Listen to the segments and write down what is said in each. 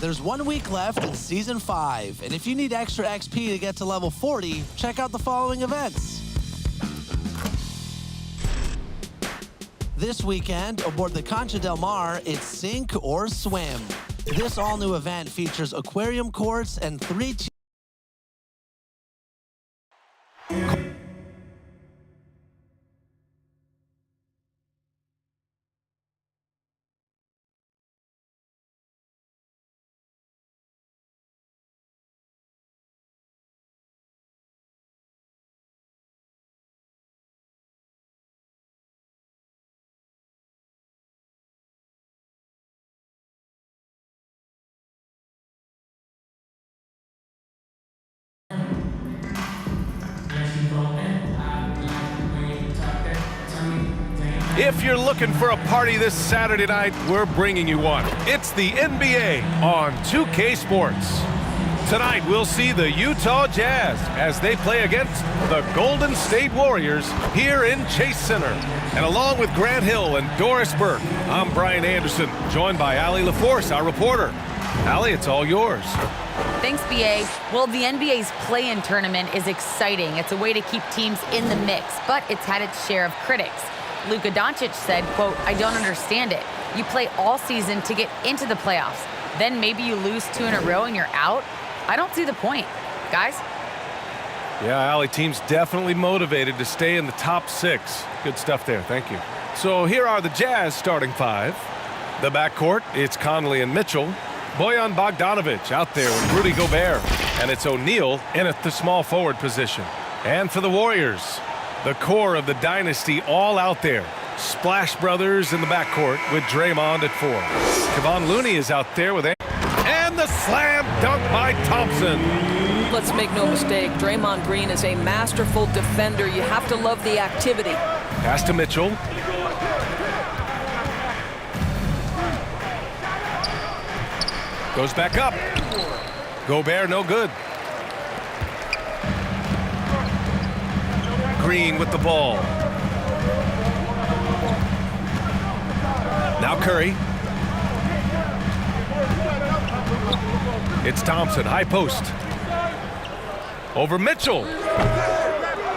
There's 1 week left in Season 5, and if you need extra XP to get to level 40, check out the following events. This weekend, aboard the Concha del Mar, it's sink or swim. This all-new event features aquarium courts and 3 If you're looking for a party this Saturday night, we're bringing you one. It's the NBA on 2K Sports. Tonight, we'll see the Utah Jazz as they play against the Golden State Warriors here in Chase Center. And along with Grant Hill and Doris Burke, I'm Brian Anderson, joined by Allie LaForce, our reporter. Allie, it's all yours. Thanks, BA. Well, the NBA's play-in tournament is exciting. It's a way to keep teams in the mix, but it's had its share of critics. Luka Doncic said, quote, "I don't understand it. You play all season to get into the playoffs. Then maybe you lose 2 in a row and you're out? I don't see the point." Guys? Yeah, Allie, team's definitely motivated to stay in the top 6. Good stuff there. Thank you. So here are the Jazz starting 5. The backcourt, it's Conley and Mitchell. Bojan Bogdanovic out there with Rudy Gobert. And it's O'Neal in at the small forward position. And for the Warriors, the core of the dynasty all out there. Splash Brothers in the backcourt with Draymond at 4. Kevon Looney is out there with... And the slam dunk by Thompson. Let's make no mistake, Draymond Green is a masterful defender. You have to love the activity. Pass to Mitchell. Goes back up. Gobert no good. Green with the ball. Now Curry. It's Thompson, high post. Over Mitchell.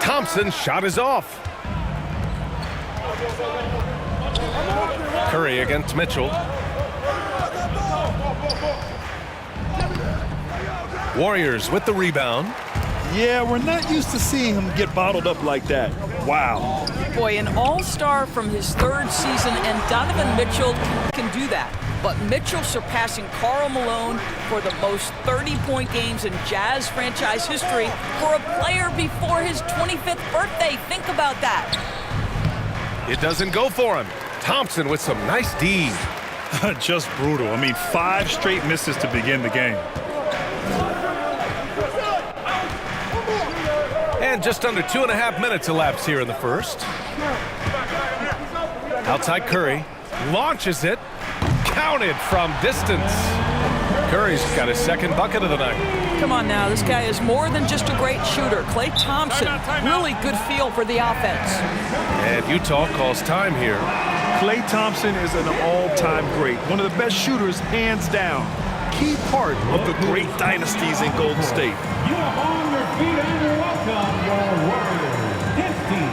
Thompson's shot is off. Curry against Mitchell. Warriors with the rebound. Yeah, we're not used to seeing him get bottled up like that. Wow. Boy, an all-star from his 3rd season, and Donovan Mitchell can do that. But Mitchell surpassing Karl Malone for the most 30-point games in Jazz franchise history for a player before his 25th birthday. Think about that. It doesn't go for him. Thompson with some nice D. Just brutal. I mean, 5 straight misses to begin the game. And just under 2.5 minutes elapsed here in the first. Outside Curry. Launches it. Counted from distance. Curry's got his 2nd bucket of the night. Come on now, this guy is more than just a great shooter. Klay Thompson, really good feel for the offense. And Utah calls time here. Klay Thompson is an all-time great. One of the best shooters, hands down. Key part of the great dynasties in Golden State. You are on your feet and welcome your Warriors. This team.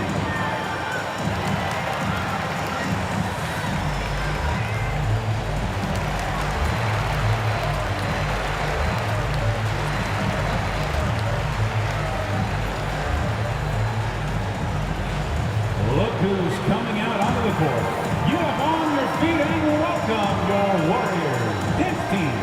Look who's coming out onto the court. You are on your feet and welcome your Warriors. This team.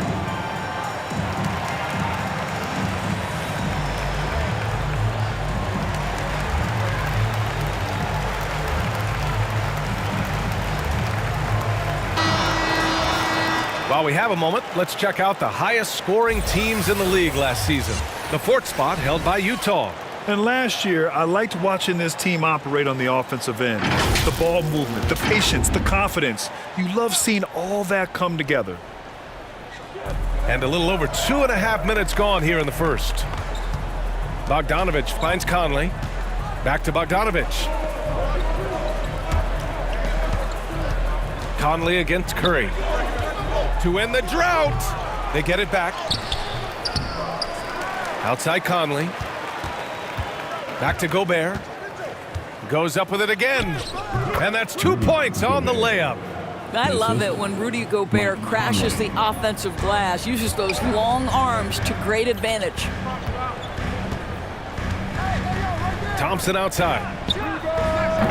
While we have a moment, let's check out the highest scoring teams in the league last season. The 4th spot held by Utah. And last year, I liked watching this team operate on the offensive end. The ball movement, the patience, the confidence. You love seeing all that come together. And a little over 2.5 minutes gone here in the first. Bogdanovic finds Conley. Back to Bogdanovic. Conley against Curry. To end the drought. They get it back. Outside Conley. Back to Gobert. Goes up with it again. And that's 2 points on the layup. I love it when Rudy Gobert crashes the offensive glass, uses those long arms to great advantage. Thompson outside.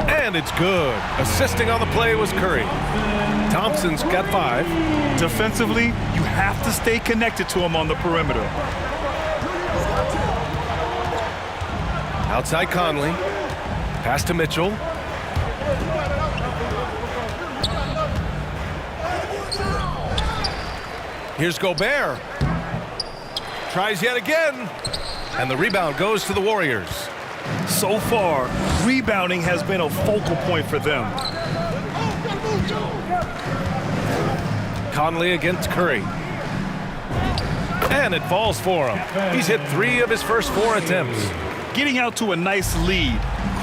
And it's good. Assisting on the play was Curry. Thompson's got 5. Defensively, you have to stay connected to him on the perimeter. Outside Conley. Pass to Mitchell. Here's Gobert. Tries yet again. And the rebound goes to the Warriors. So far, rebounding has been a focal point for them. Conley against Curry. And it falls for him. He's hit 3 of his first 4 attempts. Getting out to a nice lead.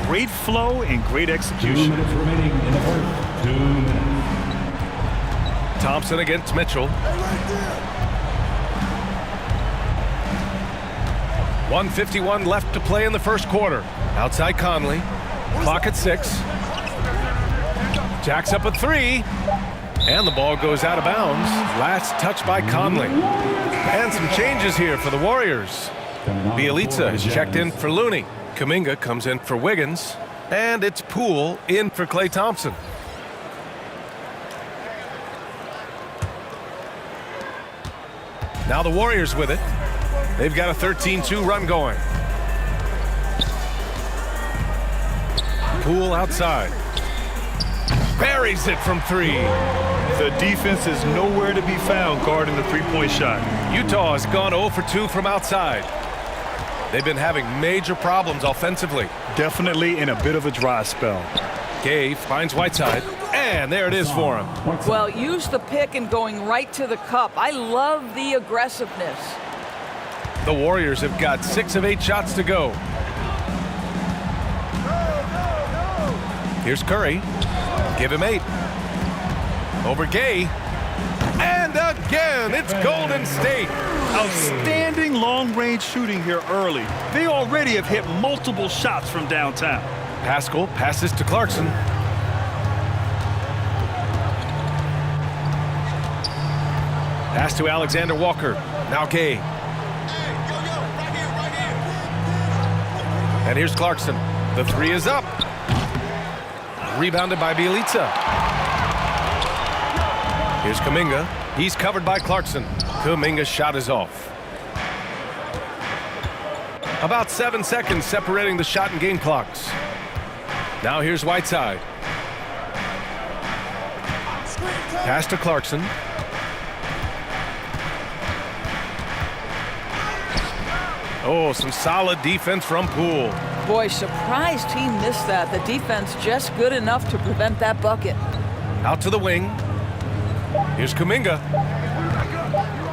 Great flow and great 2 execution. minutes remaining in the first. 2 minutes. Thompson against Mitchell. 1:51 left to play in the first quarter. Outside Conley. Clock at 6. Jacks up a 3. And the ball goes out of bounds. Last touch by Conley. And some changes here for the Warriors. Bielitsa is checked in for Looney. Kuminga comes in for Wiggins. And it's Poole in for Klay Thompson. Now the Warriors with it. They've got a 13-2 run going. Poole outside. Buries it from 3. The defense is nowhere to be found guarding the three-point shot. Utah has gone 0 for 2 from outside. They've been having major problems offensively. Definitely in a bit of a dry spell. Gay finds Whiteside, and there it is for him. Well, use the pick and going right to the cup. I love the aggressiveness. The Warriors have got 6 of 8 shots to go. Here's Curry. Give him 8. Over Gay. And again, it's Golden State. Outstanding long-range shooting here early. They already have hit multiple shots from downtown. Pascal passes to Clarkson. Pass to Alexander Walker. Now Gay. And here's Clarkson. The 3 is up. Rebounded by Bielitsa. Here's Kuminga. He's covered by Clarkson. Kuminga's shot is off. About 7 seconds separating the shot and game clocks. Now here's Whiteside. Pass to Clarkson. Oh, some solid defense from Poole. Boy, surprised he missed that. The defense just good enough to prevent that bucket. Out to the wing. Here's Kuminga.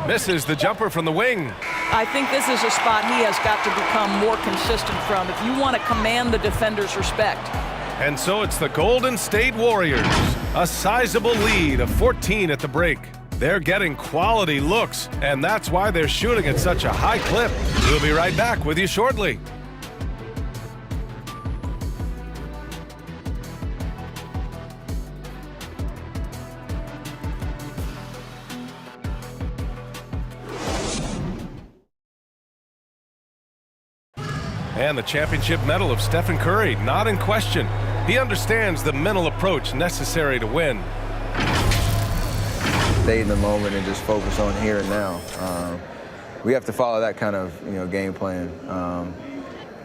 Misses the jumper from the wing. I think this is a spot he has got to become more consistent from if you want to command the defender's respect. And so it's the Golden State Warriors. A sizable lead of 14 at the break. They're getting quality looks, and that's why they're shooting at such a high clip. We'll be right back with you shortly. And the championship medal of Stephen Curry, not in question. He understands the mental approach necessary to win. Stay in the moment and just focus on here and now. We have to follow that kind of game plan.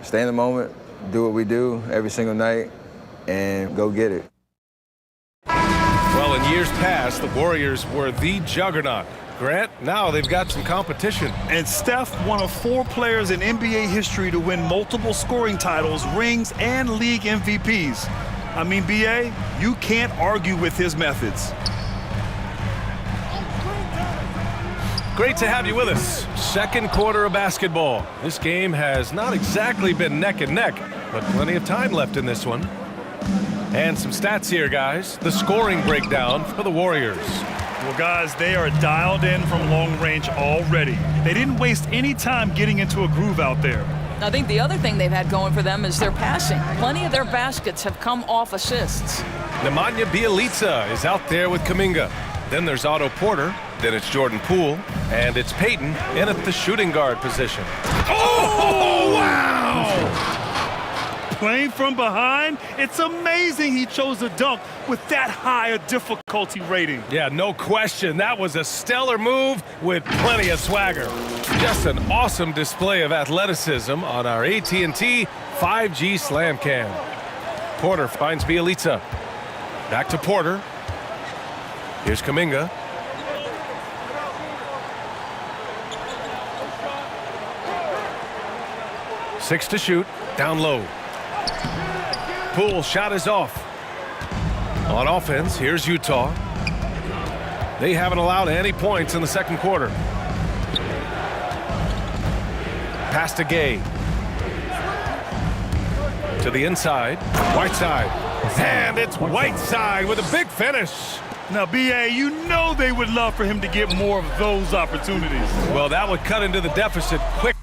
Stay in the moment, do what we do every single night, and go get it. Well, in years past, the Warriors were the juggernaut. Grant, now they've got some competition. And Steph, one of 4 players in NBA history to win multiple scoring titles, rings, and league MVPs. I mean, B.A., you can't argue with his methods. Great to have you with us. Second quarter of basketball. This game has not exactly been neck and neck, but plenty of time left in this one. And some stats here, guys. The scoring breakdown for the Warriors. Well, guys, they are dialed in from long range already. They didn't waste any time getting into a groove out there. I think the other thing they've had going for them is their passing. Plenty of their baskets have come off assists. Nemanja Bjelica is out there with Kuminga. Then there's Otto Porter. Then it's Jordan Poole. And it's Payton in at the shooting guard position. Oh, wow! Playing from behind, it's amazing he chose a dunk with that high a difficulty rating. Yeah, no question. That was a stellar move with plenty of swagger. Just an awesome display of athleticism on our AT&T 5G Slam Cam. Porter finds Bjelica. Back to Porter. Here's Kuminga. Six to shoot. Down low. Poole shot is off. On offense, here's Utah. They haven't allowed any points in the second quarter. Pass to Gay. To the inside. Whiteside. And it's Whiteside with a big finish. Now, B.A., you know they would love for him to get more of those opportunities. Well, that would cut into the deficit quick.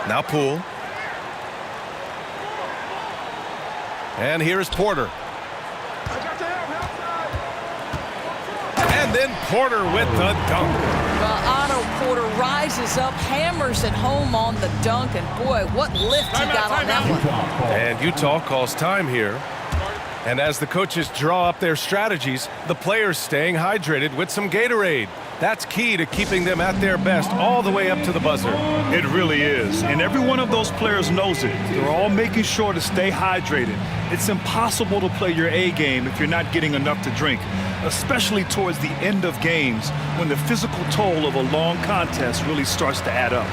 Now Poole. And here's Porter. And then Porter with the dunk. Well, Otto Porter rises up, hammers it home on the dunk, and boy, what lift he got on that one. And Utah calls time here. And as the coaches draw up their strategies, the players staying hydrated with some Gatorade. That's key to keeping them at their best all the way up to the buzzer. It really is. And every one of those players knows it. They're all making sure to stay hydrated. It's impossible to play your A game if you're not getting enough to drink, especially towards the end of games when the physical toll of a long contest really starts to add up.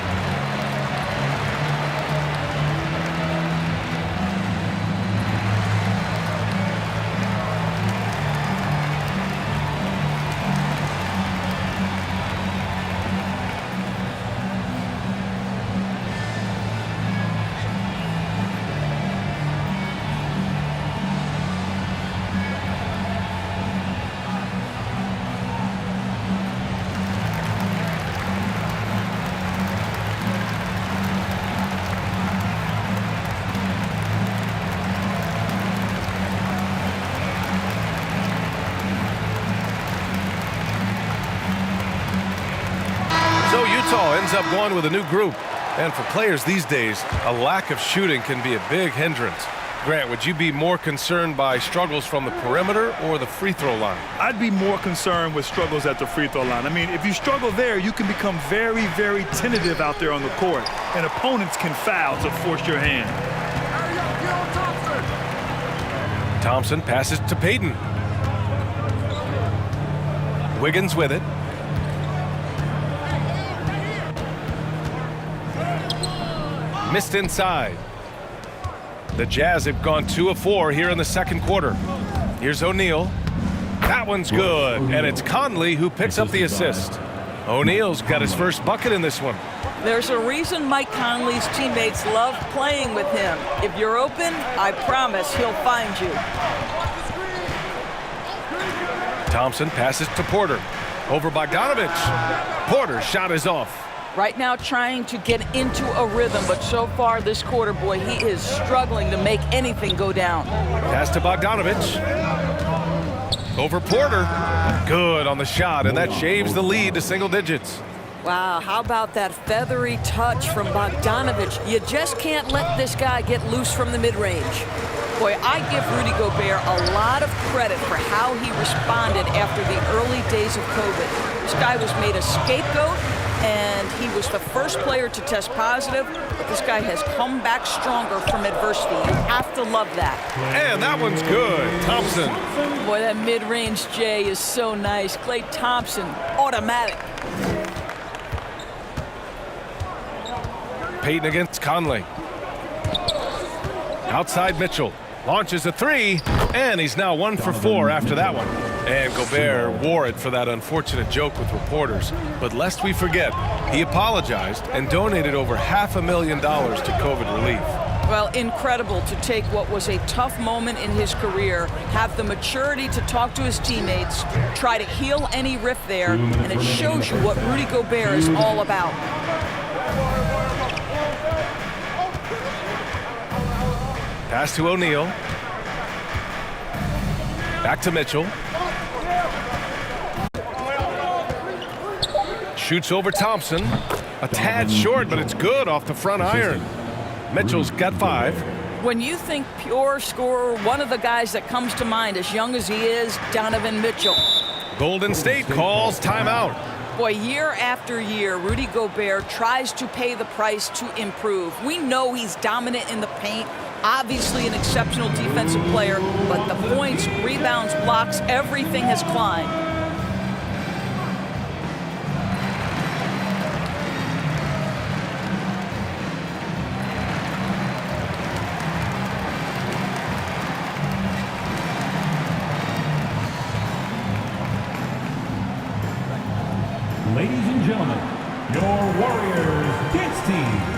Utah ends up going with a new group. And for players these days, a lack of shooting can be a big hindrance. Grant, would you be more concerned by struggles from the perimeter or the free throw line? I'd be more concerned with struggles at the free throw line. I mean, if you struggle there, you can become very, very tentative out there on the court, and opponents can foul to force your hand. Thompson passes to Payton. Wiggins with it. Missed inside. The Jazz have gone 2 of 4 here in the second quarter. Here's O'Neal. That one's good, and it's Conley who picks up the assist. O'Neal's got his first bucket in this one. There's a reason Mike Conley's teammates love playing with him. If you're open, I promise he'll find you. Thompson passes to Porter. Over Bogdanovich. Porter's shot is off. Right now trying to get into a rhythm, but so far this quarter, boy, he is struggling to make anything go down. Pass to Bogdanovich. Over Porter. Good on the shot, and that shaves the lead to single digits. Wow, how about that feathery touch from Bogdanovich? You just can't let this guy get loose from the mid-range. Boy, I give Rudy Gobert a lot of credit for how he responded after the early days of COVID. This guy was made a scapegoat, and he was the first player to test positive, but this guy has come back stronger from adversity. You have to love that. And that one's good. Thompson. Boy, that mid-range J is so nice. Klay Thompson, automatic. Payton against Conley. Outside Mitchell. Launches a three, and he's now 1 for 4 after that one. And Gobert wore it for that unfortunate joke with reporters. But lest we forget, he apologized and donated over $500,000 to COVID relief. Well, incredible to take what was a tough moment in his career, have the maturity to talk to his teammates, try to heal any rift there, and it shows you what Rudy Gobert is all about. Pass to O'Neal. Back to Mitchell. Shoots over Thompson. A tad short, but it's good off the front iron. Mitchell's got 5. When you think pure scorer, one of the guys that comes to mind, as young as he is, Donovan Mitchell. Golden State calls timeout. Boy, year after year, Rudy Gobert tries to pay the price to improve. We know he's dominant in the paint, obviously an exceptional defensive player, but the points, rebounds, blocks, everything has climbed. Ladies and gentlemen, your Warriors dance team.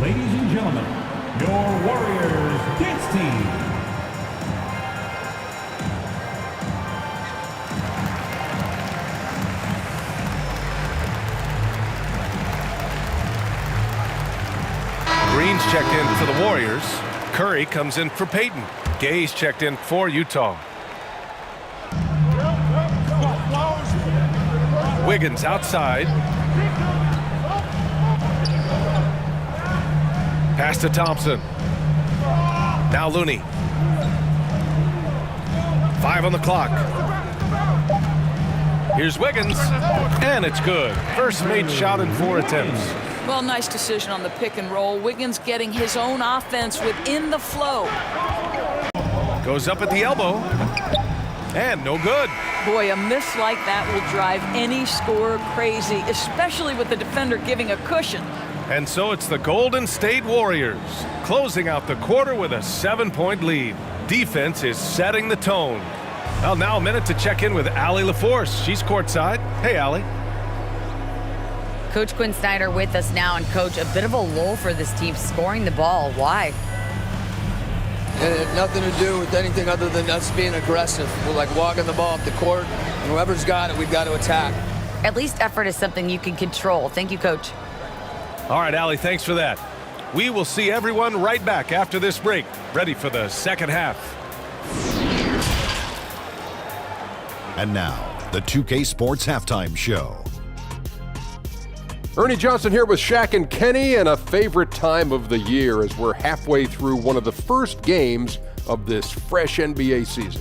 Ladies and gentlemen, your Warriors dance team. Green's checked in for the Warriors. Curry comes in for Payton. Gay's checked in for Utah. Wiggins outside. Pass to Thompson. Now Looney. 5 on the clock. Here's Wiggins, and it's good. First made shot in 4 attempts. Well, nice decision on the pick and roll. Wiggins getting his own offense within the flow. Goes up at the elbow, and no good. Boy, a miss like that will drive any scorer crazy, especially with the defender giving a cushion. And so it's the Golden State Warriors closing out the quarter with a 7-point lead. Defense is setting the tone. Well, now a minute to check in with Allie LaForce. She's courtside. Hey, Allie. Coach Quinn Snyder with us now, and Coach, a bit of a lull for this team scoring the ball. Why? It had nothing to do with anything other than us being aggressive. We're like walking the ball up the court, and whoever's got it, we've got to attack. At least effort is something you can control. Thank you, Coach. All right, Allie, thanks for that. We will see everyone right back after this break, ready for the second half. And now, the 2K Sports Halftime Show. Ernie Johnson here with Shaq and Kenny, and a favorite time of the year as we're halfway through one of the first games of this fresh NBA season.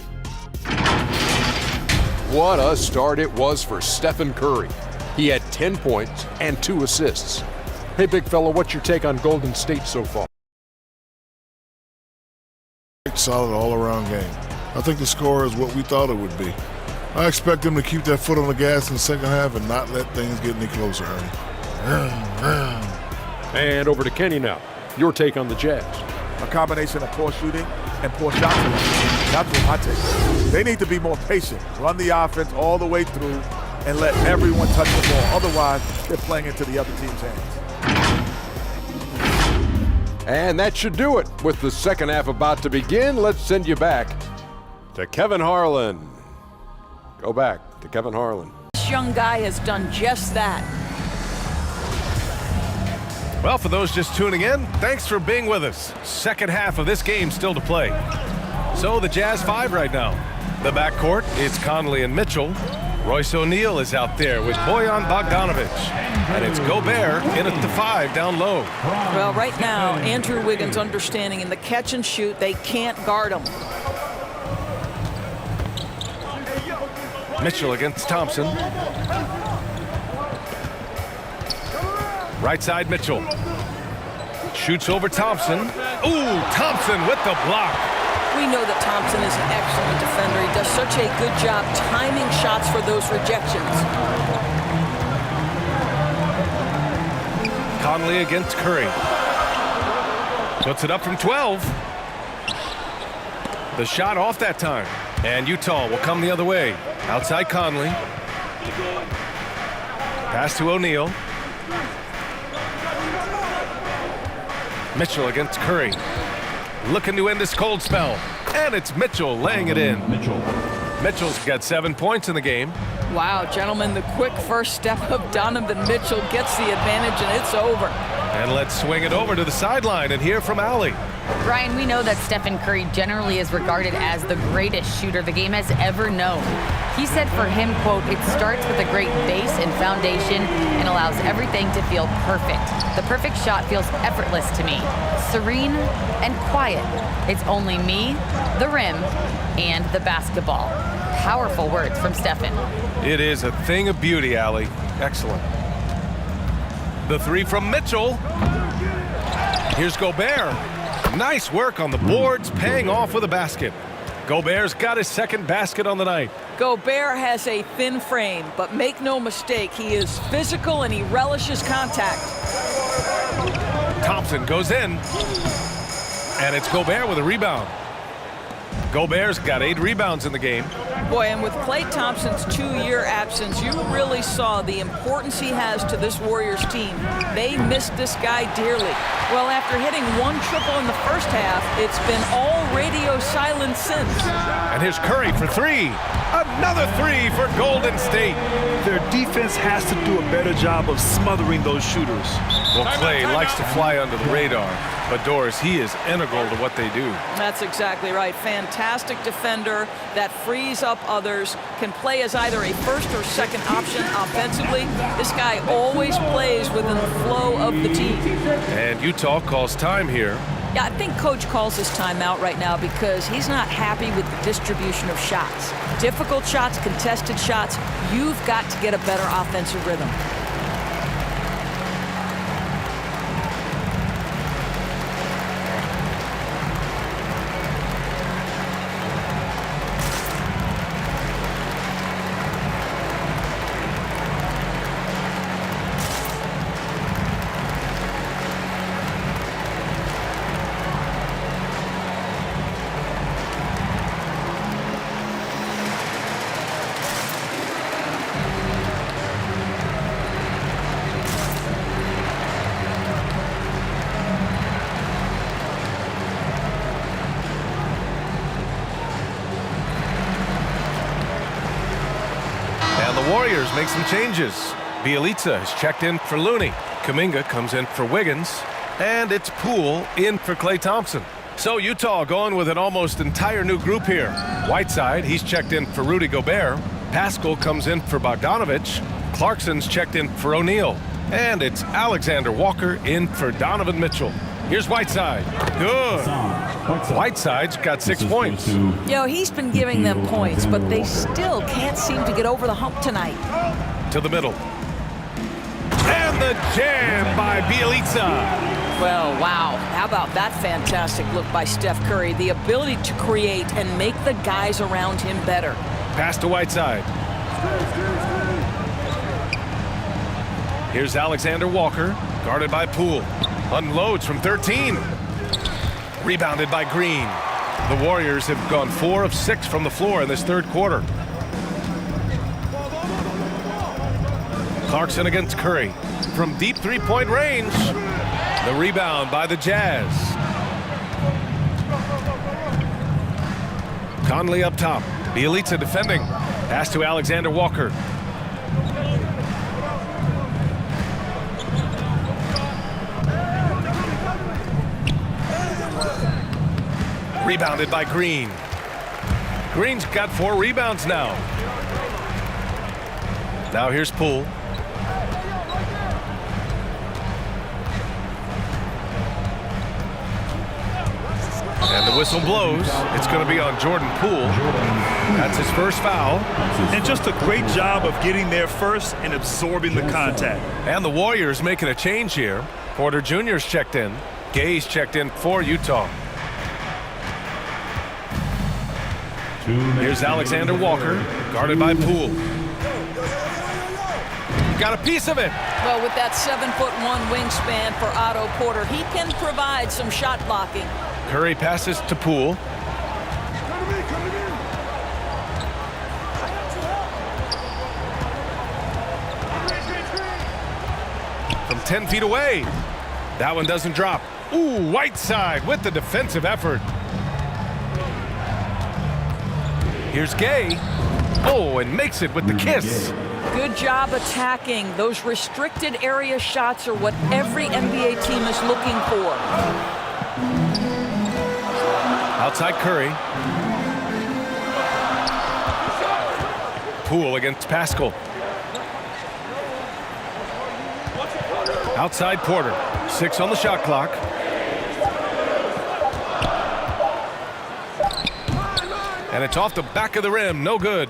What a start it was for Stephen Curry. He had 10 points and 2 assists. Hey, big fella, what's your take on Golden State so far? Solid all-around game. I think the score is what we thought it would be. I expect them to keep their foot on the gas in the second half and not let things get any closer, Ernie. And over to Kenny now. Your take on the Jazz. A combination of poor shooting and poor shot selection. That's what my take is. They need to be more patient. Run the offense all the way through and let everyone touch the ball. Otherwise, they're playing into the other team's hands. And that should do it. With the second half about to begin, let's send you back to Kevin Harlan. Go back to Kevin Harlan. This young guy has done just that. Well, for those just tuning in, thanks for being with us. Second half of this game still to play. So the Jazz 5 right now. The backcourt, it's Conley and Mitchell. Royce O'Neal is out there with Bojan Bogdanovic. And it's Gobert in at the 5 down low. Well, right now, Andrew Wiggins understanding in the catch and shoot, they can't guard him. Mitchell against Thompson. Right side Mitchell. Shoots over Thompson. Ooh, Thompson with the block. We know that Thompson is an excellent defender. He does such a good job timing shots for those rejections. Conley against Curry. Puts it up from 12. The shot off that time. And Utah will come the other way. Outside Conley. Pass to O'Neal. Mitchell against Curry. Looking to end this cold spell. And it's Mitchell laying it in. Mitchell's got 7 points in the game. Wow, gentlemen, the quick first step of Donovan Mitchell gets the advantage, and it's over. And let's swing it over to the sideline and hear from Allie. Brian, we know that Stephen Curry generally is regarded as the greatest shooter the game has ever known. He said for him, quote, "It starts with a great base and foundation and allows everything to feel perfect. The perfect shot feels effortless to me, serene and quiet. It's only me, the rim, and the basketball." Powerful words from Stephen. It is a thing of beauty, Allie. Excellent. The 3 from Mitchell. Here's Gobert. Nice work on the boards, paying off with a basket. Gobert's got his second basket on the night. Gobert has a thin frame, but make no mistake, he is physical and he relishes contact. Thompson goes in. And it's Gobert with a rebound. Gobert's got 8 rebounds in the game. Boy, and with Klay Thompson's 2-year absence, you really saw the importance he has to this Warriors team. They missed this guy dearly. Well, after hitting 1 triple in the first half, it's been all radio silence since. And here's Curry for 3. Another 3 for Golden State. Their defense has to do a better job of smothering those shooters. Well, Klay likes to fly under the radar, but Doris, he is integral to what they do. That's exactly right. Fantastic defender that frees up others, can play as either a first or second option offensively. This guy always plays within the flow of the team. And Utah calls time here. Yeah, I think Coach calls this timeout right now because he's not happy with the distribution of shots. Difficult shots, contested shots, you've got to get a better offensive rhythm. Warriors make some changes. Bielitsa is checked in for Looney. Kuminga comes in for Wiggins. And it's Poole in for Klay Thompson. So Utah going with an almost entire new group here. Whiteside, he's checked in for Rudy Gobert. Pascal comes in for Bogdanovic. Clarkson's checked in for O'Neal. And it's Alexander Walker in for Donovan Mitchell. Here's Whiteside. Good. Whiteside's got 6 points. You know, he's been giving them points, but they still can't seem to get over the hump tonight. To the middle. And the jam by Bielitsa. Well, wow. How about that fantastic look by Steph Curry? The ability to create and make the guys around him better. Pass to Whiteside. Here's Alexander Walker, guarded by Poole. Unloads from 13. Rebounded by Green. The Warriors have gone 4 of 6 from the floor in this third quarter. Clarkson against Curry. From deep three-point range. The rebound by the Jazz. Conley up top. Bielitsa defending. Pass to Alexander Walker. Rebounded by Green. Green's got 4 rebounds now. Now here's Poole. And the whistle blows. It's going to be on Jordan Poole. That's his first foul. And just a great job of getting there first and absorbing the contact. And the Warriors making a change here. Porter Jr.'s checked in. Gay's checked in for Utah. Here's Alexander Walker, guarded by Poole. Got a piece of it. Well, with that 7'1" wingspan for Otto Porter, he can provide some shot blocking. Curry passes to Poole. From 10 feet away. That one doesn't drop. Ooh, Whiteside with the defensive effort. Here's Gay. Oh, and makes it with the kiss. Good job attacking. Those restricted area shots are what every NBA team is looking for. Outside Curry. Poole against Pascal. Outside Porter. 6 on the shot clock. And it's off the back of the rim. No good.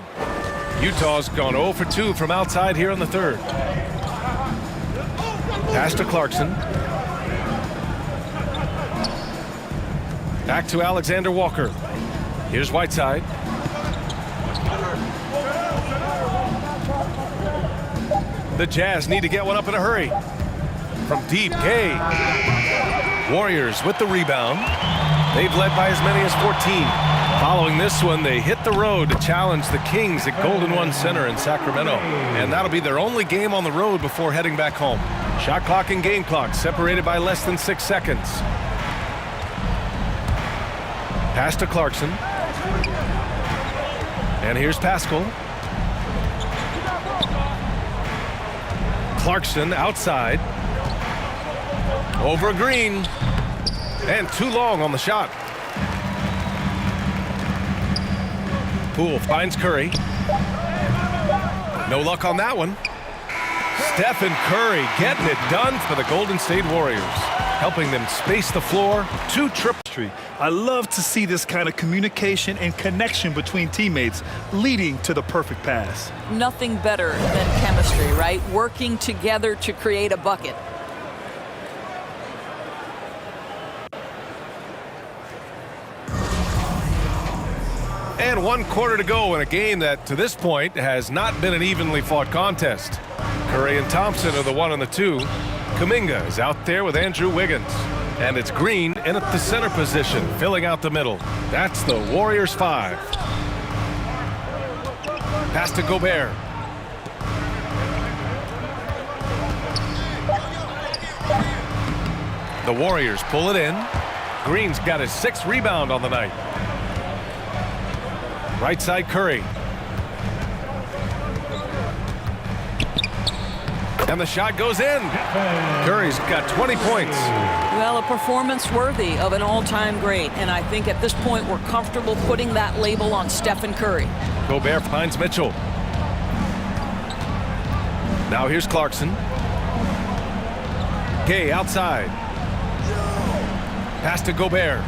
Utah's gone 0 for 2 from outside here in the third. Pass to Clarkson. Back to Alexander Walker. Here's Whiteside. The Jazz need to get one up in a hurry. From deep, Gay. Warriors with the rebound. They've led by as many as 14. Following this one, they hit the road to challenge the Kings at Golden One Center in Sacramento. And that'll be their only game on the road before heading back home. Shot clock and game clock separated by less than 6 seconds. Pass to Clarkson. And here's Pascal. Clarkson outside. Over Green. And too long on the shot. Poole finds Curry. No luck on that one. Stephen Curry getting it done for the Golden State Warriors, helping them space the floor. 2 triples. I love to see this kind of communication and connection between teammates leading to the perfect pass. Nothing better than chemistry, right? Working together to create a bucket. And 1 quarter to go in a game that, to this point, has not been an evenly fought contest. Curry and Thompson are the 1 and the 2. Kuminga is out there with Andrew Wiggins. And it's Green in at the center position, filling out the middle. That's the Warriors 5. Pass to Gobert. The Warriors pull it in. Green's got his 6th rebound on the night. Right side Curry. And the shot goes in. Curry's got 20 points. Well, a performance worthy of an all-time great. And I think at this point we're comfortable putting that label on Stephen Curry. Gobert finds Mitchell. Now here's Clarkson. Gay outside. Pass to Gobert.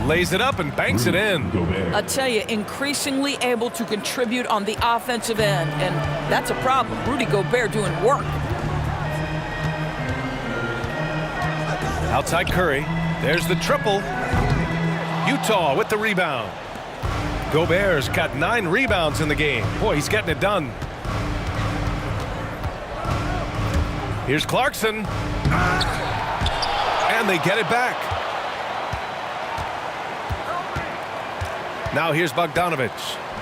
Lays it up and banks it in. I tell you, increasingly able to contribute on the offensive end, and that's a problem. Rudy Gobert doing work. Outside Curry. There's the triple. Utah with the rebound. Gobert's got 9 rebounds in the game. Boy, he's getting it done. Here's Clarkson. And they get it back. Now here's Bogdanovich.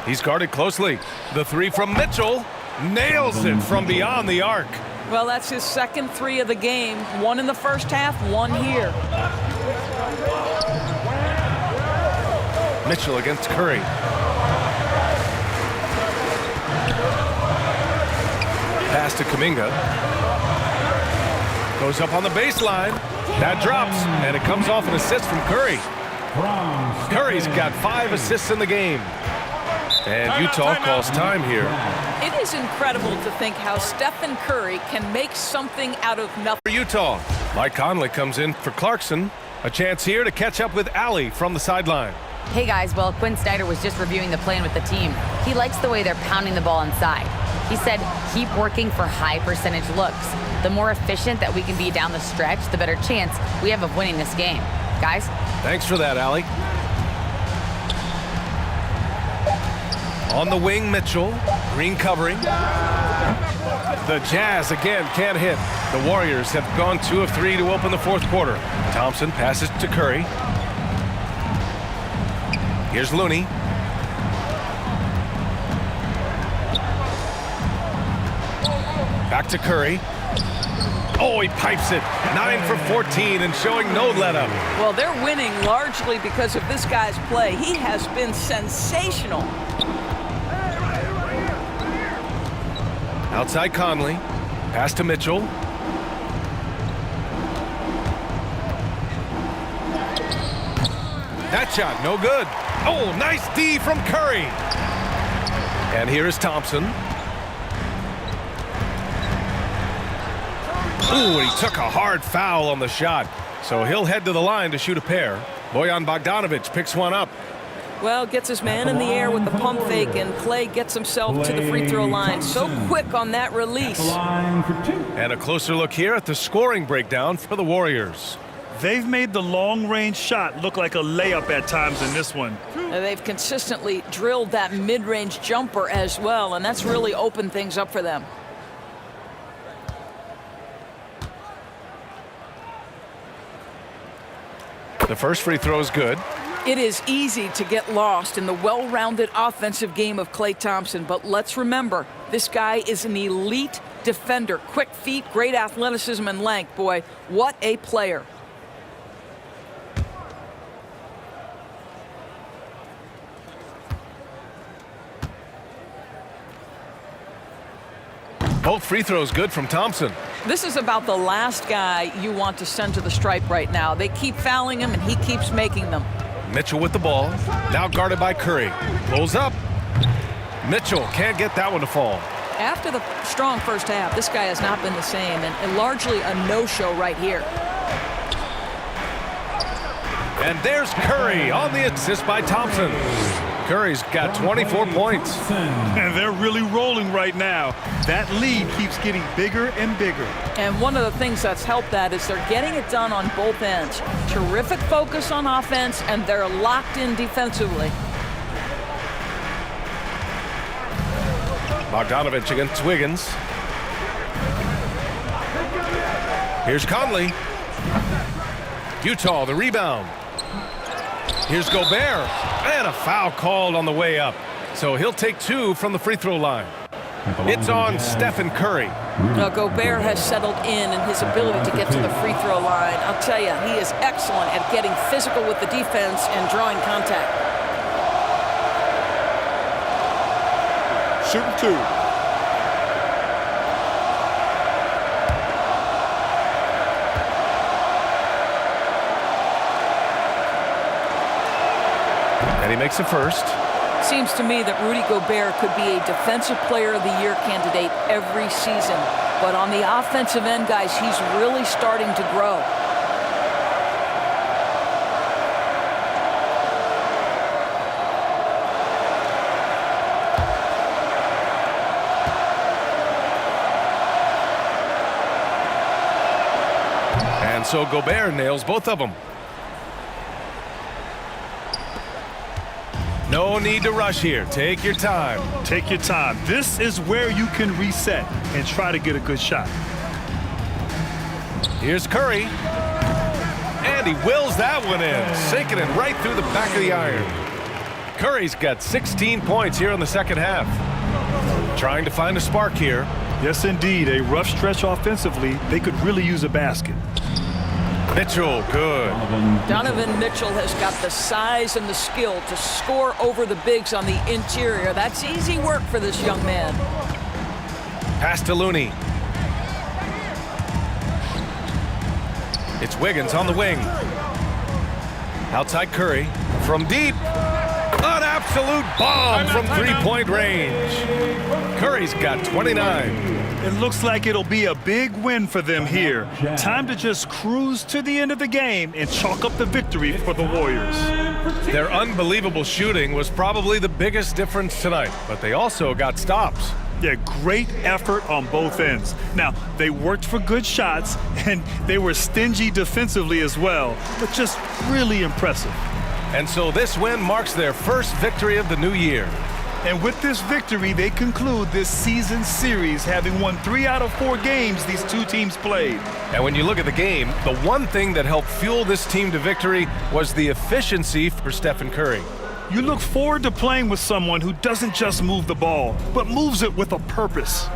He's guarded closely. The 3 from Mitchell. Nails it from beyond the arc. Well, that's his 2nd 3 of the game. 1 in the first half, 1 here. Mitchell against Curry. Pass to Kuminga. Goes up on the baseline. That drops, and it comes off an assist from Curry. Curry's got 5 assists in the game. And Utah calls time here. It is incredible to think how Stephen Curry can make something out of nothing. For Utah, Mike Conley comes in for Clarkson. A chance here to catch up with Allie from the sideline. Hey guys, well, Quinn Snyder was just reviewing the plan with the team. He likes the way they're pounding the ball inside. He said, keep working for high percentage looks. The more efficient that we can be down the stretch, the better chance we have of winning this game. Guys? Thanks for that, Allie. On the wing, Mitchell. Green covering. The Jazz again can't hit. The Warriors have gone 2 of 3 to open the fourth quarter. Thompson passes to Curry. Here's Looney. Back to Curry. Oh, he pipes it. 9 for 14 and showing no let-up. Well, they're winning largely because of this guy's play. He has been sensational. Outside Conley. Pass to Mitchell. That shot, no good. Oh, nice D from Curry. And here is Thompson. Ooh, and he took a hard foul on the shot. So he'll head to the line to shoot a pair. Bojan Bogdanovic picks one up. Well, gets his man in the air with the pump fake, and Clay gets himself to the free throw line. So quick on that release. And a closer look here at the scoring breakdown for the Warriors. They've made the long-range shot look like a layup at times in this one. They've consistently drilled that mid-range jumper as well, and that's really opened things up for them. The first free throw is good. It is easy to get lost in the well-rounded offensive game of Klay Thompson, but let's remember, this guy is an elite defender. Quick feet, great athleticism and length. Boy, what a player. Both free throws good from Thompson. This is about the last guy you want to send to the stripe right now. They keep fouling him, and he keeps making them. Mitchell with the ball. Now guarded by Curry. Pulls up. Mitchell can't get that one to fall. After the strong first half, this guy has not been the same, and largely a no-show right here. And there's Curry on the assist by Thompson. Curry's got 24 points. And they're really rolling right now. That lead keeps getting bigger and bigger. And one of the things that's helped that is they're getting it done on both ends. Terrific focus on offense, and they're locked in defensively. Bogdanovic against Wiggins. Here's Conley. Utah, the rebound. Here's Gobert. And a foul called on the way up. So he'll take 2 from the free throw line. It's on Stephen Curry. Gobert has settled in his ability to get to the free throw line. I'll tell you, he is excellent at getting physical with the defense and drawing contact. Shooting 2. And he makes the first. Seems to me that Rudy Gobert could be a Defensive Player of the Year candidate every season. But on the offensive end, guys, he's really starting to grow. And so Gobert nails both of them. No need to rush here. Take your time. Take your time. This is where you can reset and try to get a good shot. Here's Curry. And he wills that one in, sinking it right through the back of the iron. Curry's got 16 points here in the second half. Trying to find a spark here. Yes, indeed. A rough stretch offensively. They could really use a basket. Mitchell, good. Donovan Mitchell has got the size and the skill to score over the bigs on the interior. That's easy work for this young man. Pass to Looney. It's Wiggins on the wing. Outside Curry. From deep. An absolute bomb from three-point range. Curry's got 29. It looks like it'll be a big win for them here. Time to just cruise to the end of the game and chalk up the victory for the Warriors. Their unbelievable shooting was probably the biggest difference tonight, but they also got stops. Yeah, great effort on both ends. Now, they worked for good shots, and they were stingy defensively as well, but just really impressive. And so this win marks their first victory of the new year. And with this victory, they conclude this season series, having won 3 out of 4 games these two teams played. And when you look at the game, the one thing that helped fuel this team to victory was the efficiency for Stephen Curry. You look forward to playing with someone who doesn't just move the ball, but moves it with a purpose.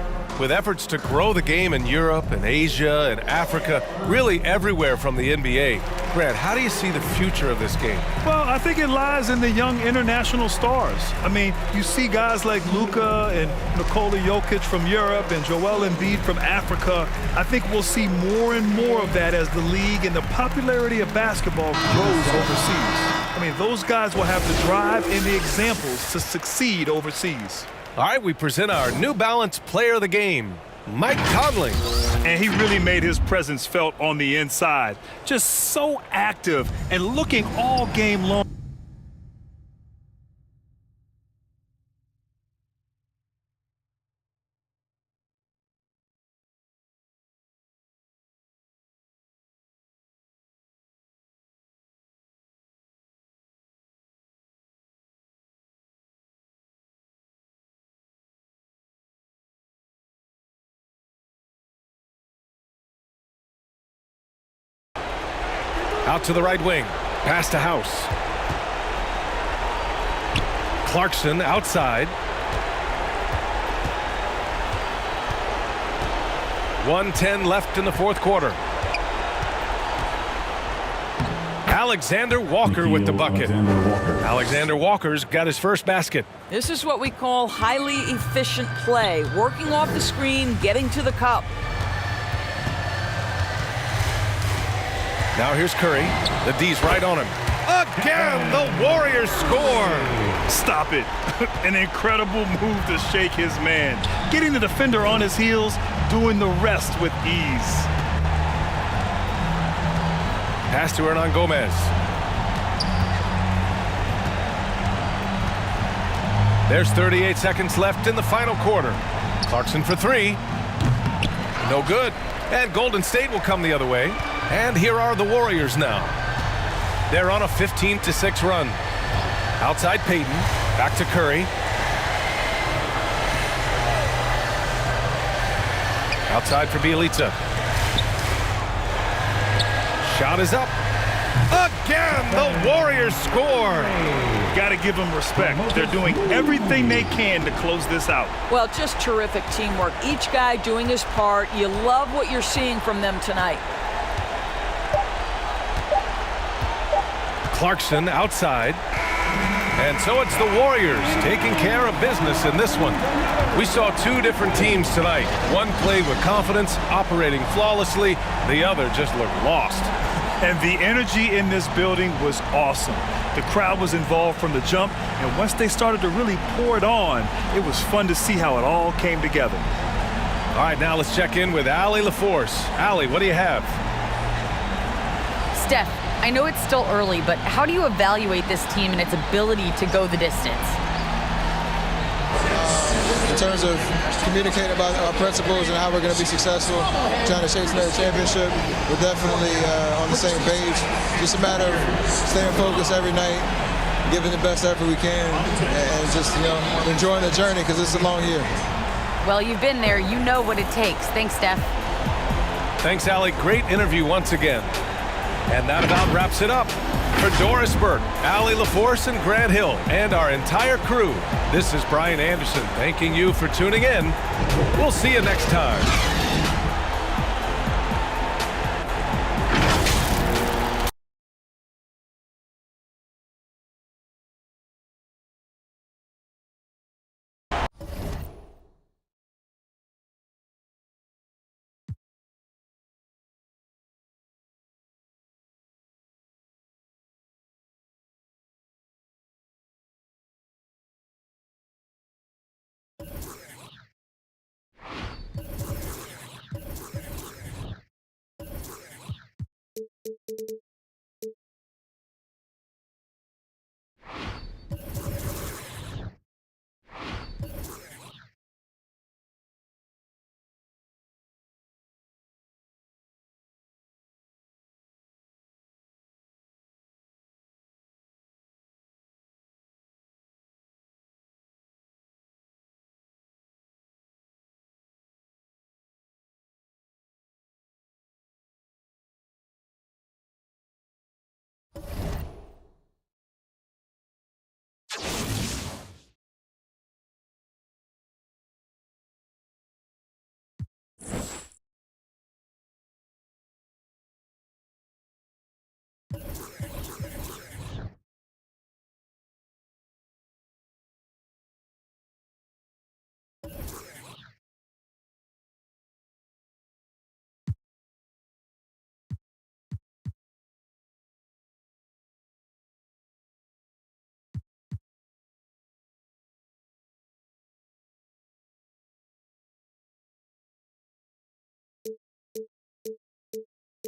With efforts to grow the game in Europe and Asia and Africa, really everywhere from the NBA. Grant, how do you see the future of this game? Well, I think it lies in the young international stars. I mean, you see guys like Luka and Nikola Jokic from Europe and Joel Embiid from Africa. I think we'll see more and more of that as the league and the popularity of basketball grows overseas. I mean, those guys will have the drive and the examples to succeed overseas. All right, we present our New Balance Player of the Game, Mike Conley. And he really made his presence felt on the inside. Just so active and looking all game long. Out to the right wing. Pass to House. Clarkson outside. 1:10 left in the fourth quarter. Alexander Walker with the bucket. Alexander Walker's got his first basket. This is what we call highly efficient play, working off the screen, getting to the cup. Now here's Curry. The D's right on him. Again, the Warriors score. Stop it. An incredible move to shake his man. Getting the defender on his heels, doing the rest with ease. Pass to Hernan Gomez. There's 38 seconds left in the final quarter. Clarkson for 3. No good. And Golden State will come the other way. And here are the Warriors now. They're on a 15-6 run. Outside Payton. Back to Curry. Outside for Bielitsa. Shot is up. Again, the Warriors score. Got to give them respect. They're doing everything they can to close this out. Well, just terrific teamwork. Each guy doing his part. You love what you're seeing from them tonight. Clarkson outside. And so it's the Warriors taking care of business in this one. We saw 2 different teams tonight. One played with confidence, operating flawlessly. The other just looked lost. And the energy in this building was awesome. The crowd was involved from the jump, and once they started to really pour it on, it was fun to see how it all came together. All right, now let's check in with Allie LaForce. Allie, what do you have? Steph, I know it's still early, but how do you evaluate this team and its ability to go the distance? In terms of communicating about our principles and how we're going to be successful, trying to chase another championship, we're definitely on the same page. Just a matter of staying focused every night, giving the best effort we can, and just, enjoying the journey because it's a long year. Well, you've been there. You know what it takes. Thanks, Steph. Thanks, Allie. Great interview once again. And that about wraps it up. For Doris Burke, Allie LaForce, and Grant Hill, and our entire crew, this is Brian Anderson thanking you for tuning in. We'll see you next time.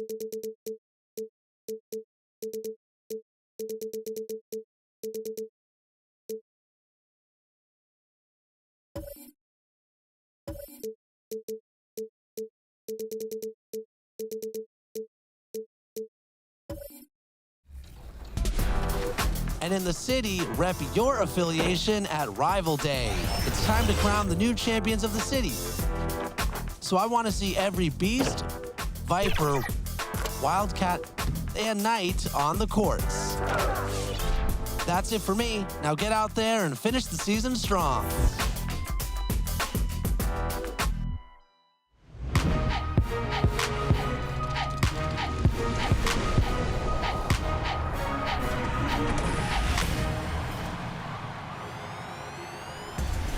And in the city, rep your affiliation at Rival Day. It's time to crown the new champions of the city. So I want to see every Beast, Viper, Wildcat, and Knight on the courts. That's it for me. Now get out there and finish the season strong.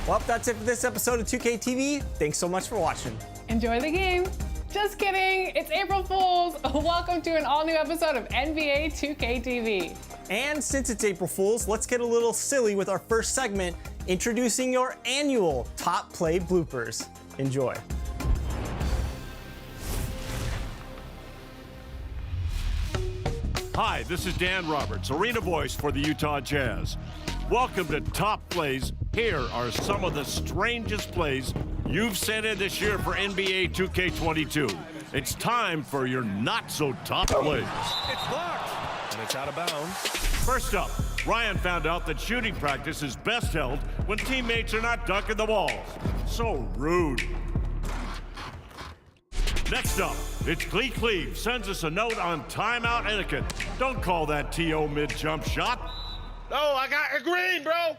Well, that's it for this episode of 2K TV. Thanks so much for watching. Enjoy the game. Just kidding. It's April Fools. Welcome to an all-new episode of NBA 2K TV. And since it's April Fools, let's get a little silly with our first segment, introducing your annual Top Play bloopers. Enjoy. Hi, this is Dan Roberts, arena voice for the Utah Jazz. Welcome to Top Plays. Here are some of the strangest plays you've sent in this year for NBA 2K22. It's time for your not-so-top plays. It's blocked, and it's out of bounds. First up, Ryan found out that shooting practice is best held when teammates are not dunking the balls. So rude. Next up, it's Clee Cleve sends us a note on timeout etiquette. Don't call that TO mid-jump shot. Oh, I got a green, bro.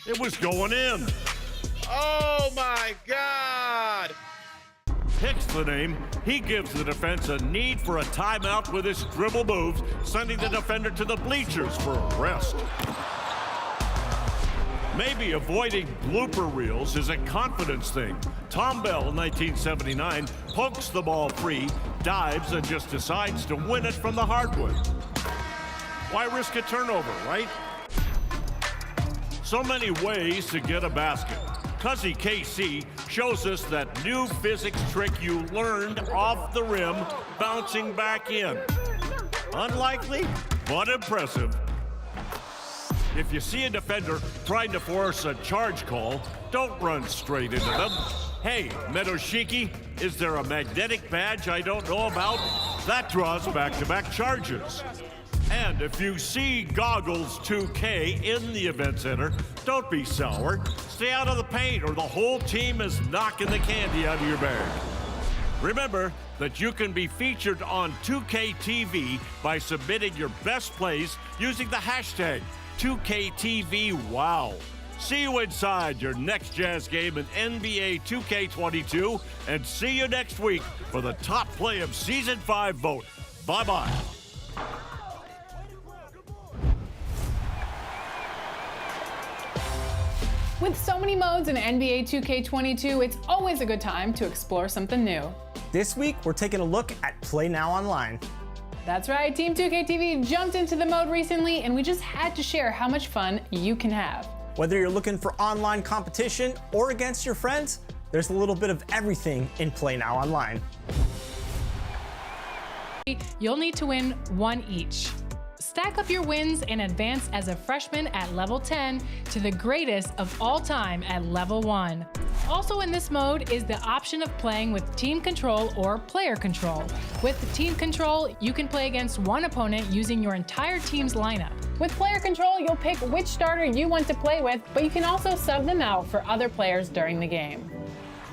It was going in. Oh, my God. Hicks the name. He gives the defense a need for a timeout with his dribble moves, sending the defender to the bleachers for a rest. Maybe avoiding blooper reels is a confidence thing. Tom Bell, 1979, pokes the ball free, dives, and just decides to win it from the hardwood. Why risk a turnover, right? So many ways to get a basket. Cuzzy KC shows us that new physics trick you learned off the rim, bouncing back in. Unlikely, but impressive. If you see a defender trying to force a charge call, don't run straight into them. Hey, Medoshiki, is there a magnetic badge I don't know about? That draws back-to-back charges. And if you see Goggles 2K in the event center, don't be sour. Stay out of the paint or the whole team is knocking the candy out of your bag. Remember that you can be featured on 2K TV by submitting your best plays using the hashtag 2KTVWOW. See you inside your next Jazz game in NBA 2K22, and see you next week for the top play of Season 5 vote. Bye-bye. With so many modes in NBA 2K22, it's always a good time to explore something new. This week, we're taking a look at Play Now Online. That's right, Team 2KTV jumped into the mode recently, and we just had to share how much fun you can have. Whether you're looking for online competition or against your friends, there's a little bit of everything in Play Now Online. You'll need to win one each. Stack up your wins and advance as a freshman at level 10 to the greatest of all time at level 1. Also in this mode is the option of playing with team control or player control. With team control, you can play against one opponent using your entire team's lineup. With player control, you'll pick which starter you want to play with, but you can also sub them out for other players during the game.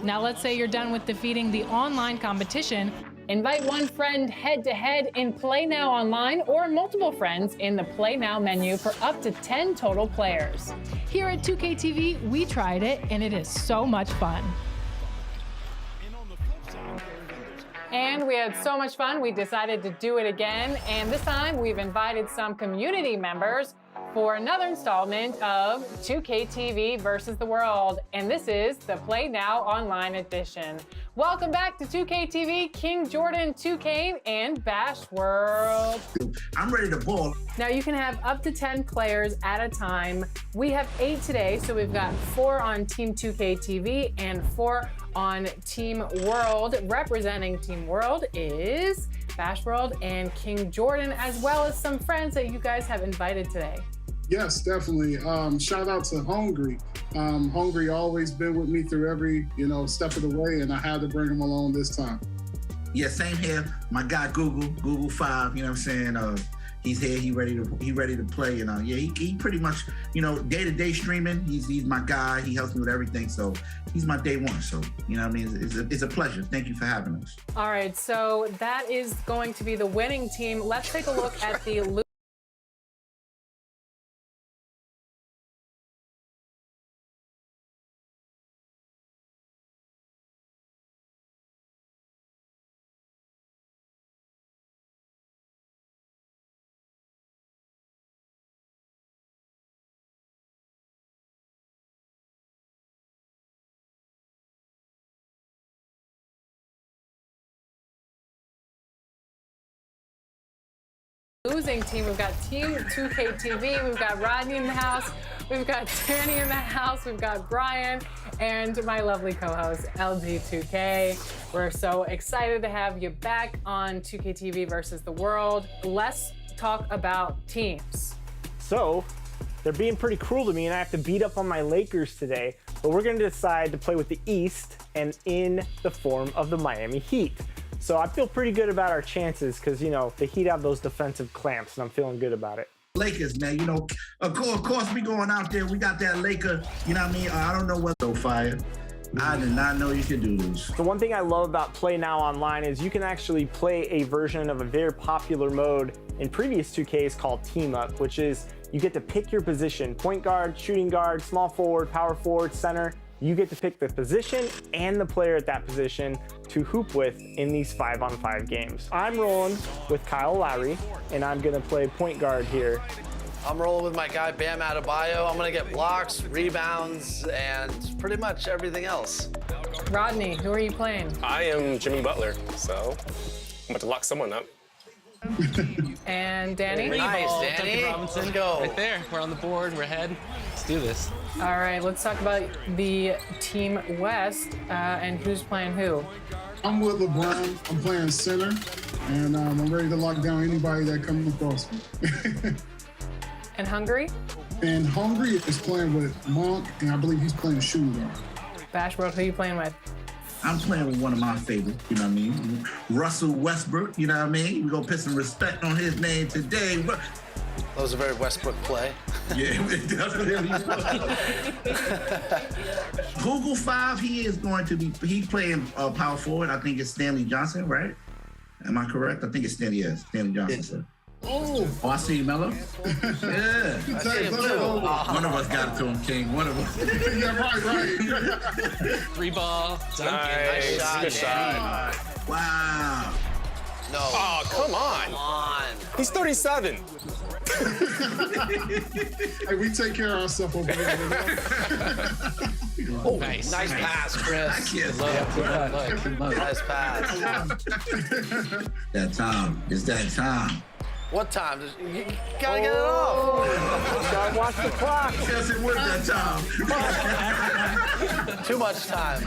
Now let's say you're done with defeating the online competition. Invite one friend head-to-head in Play Now Online or multiple friends in the Play Now menu for up to 10 total players. Here at 2KTV, we tried it, and it is so much fun. And we had so much fun, we decided to do it again. And this time, we've invited some community members for another installment of 2KTV versus the world. And this is the Play Now Online edition. Welcome back to 2K TV, King Jordan 2K and Bash World. I'm ready to ball. Now you can have up to 10 players at a time. We have 8 today, so we've got 4 on Team 2K TV and 4 on Team World. Representing Team World is Bash World and King Jordan, as well as some friends that you guys have invited today. Yes, definitely. Shout out to Hungry. Hungry always been with me through every, step of the way, and I had to bring him along this time. Yeah, same here. My guy Google 5. You know what I'm saying? He's here. He ready to play. And he pretty much, day-to-day streaming. He's my guy. He helps me with everything. So he's my day one. So you know what I mean? It's a pleasure. Thank you for having us. All right, so that is going to be the winning team. Let's take a look at the losing team. We've got Team 2K TV, we've got Rodney in the house, we've got Danny in the house, we've got Brian, and my lovely co-host, LG2K. We're so excited to have you back on 2K TV versus the world. Let's talk about teams. So, they're being pretty cruel to me, and I have to beat up on my Lakers today, but we're gonna decide to play with the East and in the form of the Miami Heat. So I feel pretty good about our chances because, the Heat have those defensive clamps, and I'm feeling good about it. Lakers, man, of course we going out there. We got that Laker, you know what I mean? I don't know what so fire. I did not know you could do this. The one thing I love about Play Now Online is you can actually play a version of a very popular mode in previous 2Ks called Team Up, which is you get to pick your position: point guard, shooting guard, small forward, power forward, center. You get to pick the position and the player at that position to hoop with in these 5-on-5 games. I'm rolling with Kyle Lowry, and I'm gonna play point guard here. I'm rolling with my guy Bam Adebayo. I'm gonna get blocks, rebounds, and pretty much everything else. Rodney, who are you playing? I am Jimmy Butler, so I'm about to lock someone up. And Danny? Nice, Danny. Robinson. Let's go. Right there. We're on the board. We're ahead. Let's do this. All right, let's talk about the Team West and who's playing who. I'm with LeBron. I'm playing center, and I'm ready to lock down anybody that comes across me. And Hungry? And Hungry is playing with Monk, and I believe he's playing shooting guard. Bash World, who are you playing with? I'm playing with one of my favorites, you know what I mean? Russell Westbrook, you know what I mean? We're gonna put some respect on his name today. That was a very Westbrook play. Yeah, it definitely Google 5, he's playing power forward. I think it's Stanley Johnson, right? Am I correct? I think it's Stanley Johnson. Oh, I see you, Mello. Yeah. I see him too. One of us got it to him, King. One of us. Yeah, right. 3 ball. Nice shot, Good shot. Wow. No. Oh, come on. Come on. He's 37. Hey, we take care of ourselves over here. Oh, Nice. nice pass, Chris. Look. Nice pass. That time. It's that time. What time? You gotta get it off. Gotta watch the clock. Yes, it was that time. Too much time.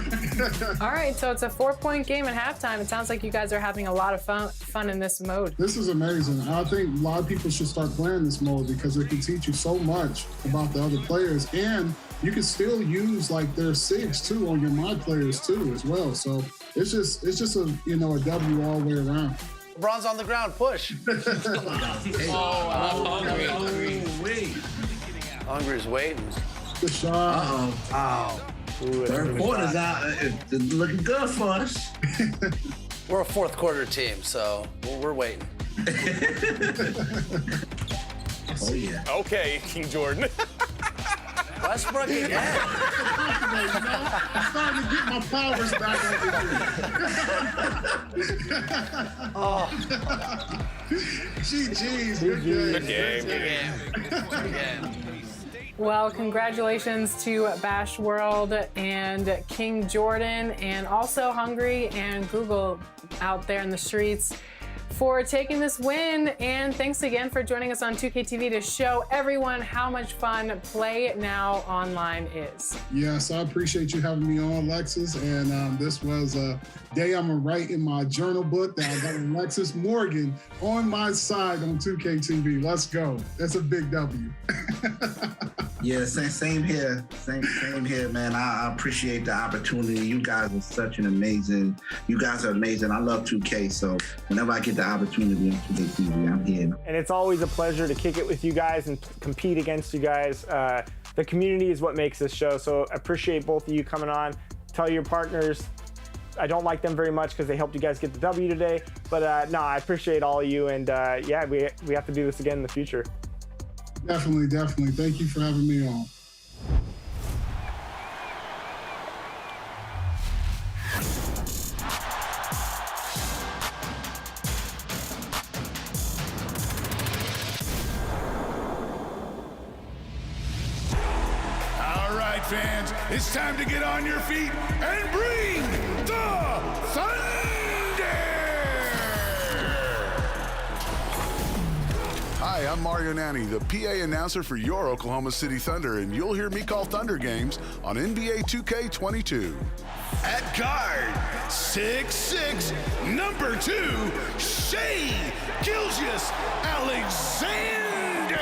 All right, so it's a 4-point game at halftime. It sounds like you guys are having a lot of fun in this mode. This is amazing. I think a lot of people should start playing this mode because it can teach you so much about the other players, and you can still use like their SIGs too on your mod players too as well. So it's just a a W all the way around. LeBron's on the ground. Push. Hungry's waiting. Good shot. Wow. Third quarter's out. It's looking good for us. We're a fourth quarter team, so we're waiting. Oh, yeah. Okay, King Jordan. Westbrook again. I'm starting to get my powers back over here. GG's. Good game. Good game. Good game. Well, congratulations to Bash World and King Jordan, and also Hungry and Google out there in the streets for taking this win. And thanks again for joining us on 2KTV to show everyone how much fun Play Now Online is. Yes, I appreciate you having me on, Alexis. And this was a day I'm going to write in my journal book that I got Alexis Morgan on my side on 2KTV. Let's go. That's a big W. Yeah, same here. Same here, man. I appreciate the opportunity. You guys are amazing. I love 2K, so whenever I get the opportunity on 2K TV, I'm here. And it's always a pleasure to kick it with you guys and compete against you guys. The community is what makes this show, so I appreciate both of you coming on. Tell your partners I don't like them very much because they helped you guys get the W today, but no, I appreciate all of you, and yeah, we have to do this again in the future. Definitely. Thank you for having me on. All right, fans, it's time to get on your feet and bring the thunder! Hi, I'm Mario Nanni, the PA announcer for your Oklahoma City Thunder, and you'll hear me call Thunder games on NBA 2K22. At guard, 6'6", number 2, Shai Gilgeous-Alexander.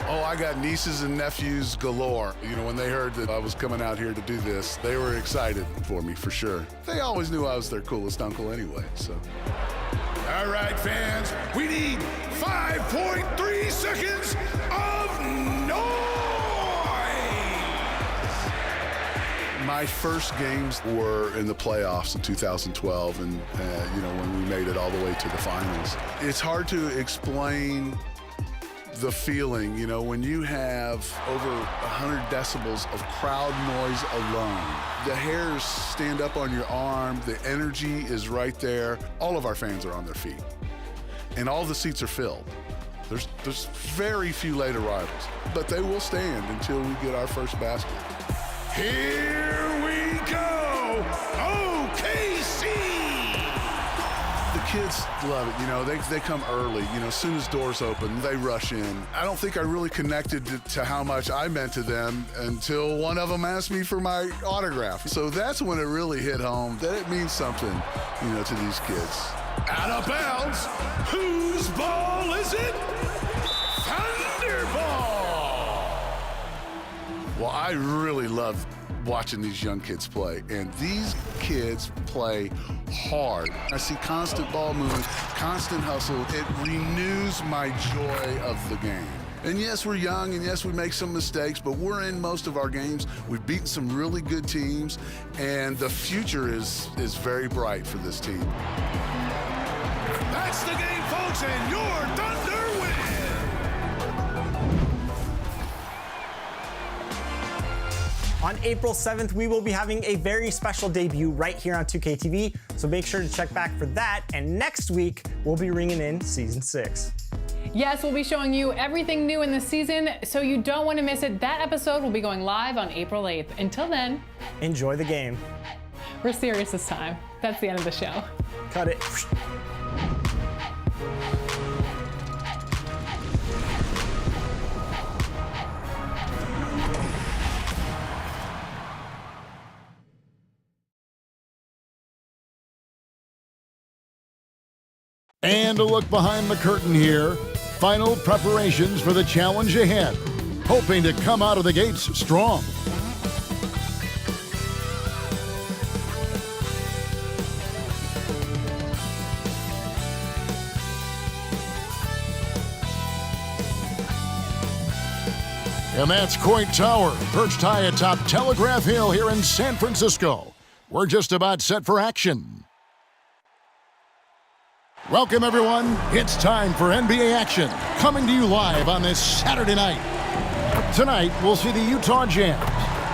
Oh, I got nieces and nephews galore. You know, when they heard that I was coming out here to do this, they were excited for me, for sure. They always knew I was their coolest uncle anyway, so. All right, fans, we need 5.3 seconds of noise! My first games were in the playoffs in 2012, and you know, when we made it all the way to the finals. It's hard to explain the feeling, you know, when you have over 100 decibels of crowd noise alone. The hairs stand up on your arm, the energy is right there. All of our fans are on their feet, and all the seats are filled. There's very few late arrivals, but they will stand until we get our first basket. Here we go, OKC! The kids love it, you know, they come early, you know, as soon as doors open, they rush in. I don't think I really connected to how much I meant to them until one of them asked me for my autograph. So that's when it really hit home that it means something, you know, to these kids. Out of bounds, whose ball is it? Thunderball! Well, I really love watching these young kids play, and these kids play hard. I see constant ball movement, constant hustle. It renews my joy of the game. And yes, we're young, and yes, we make some mistakes, but we're in most of our games. We've beaten some really good teams, and the future is very bright for this team. That's the game, folks, and your Thunder win! On April 7th, we will be having a very special debut right here on 2KTV, so make sure to check back for that. And next week, we'll be ringing in Season 6. Yes, we'll be showing you everything new in the season, so you don't want to miss it. That episode will be going live on April 8th. Until then, enjoy the game. We're serious this time. That's the end of the show. Cut it. And a look behind the curtain here. Final preparations for the challenge ahead. Hoping to come out of the gates strong. And that's Coit Tower, perched high atop Telegraph Hill here in San Francisco. We're just about set for action. Welcome, everyone. It's time for NBA action, coming to you live on this Saturday night. Tonight, we'll see the Utah Jazz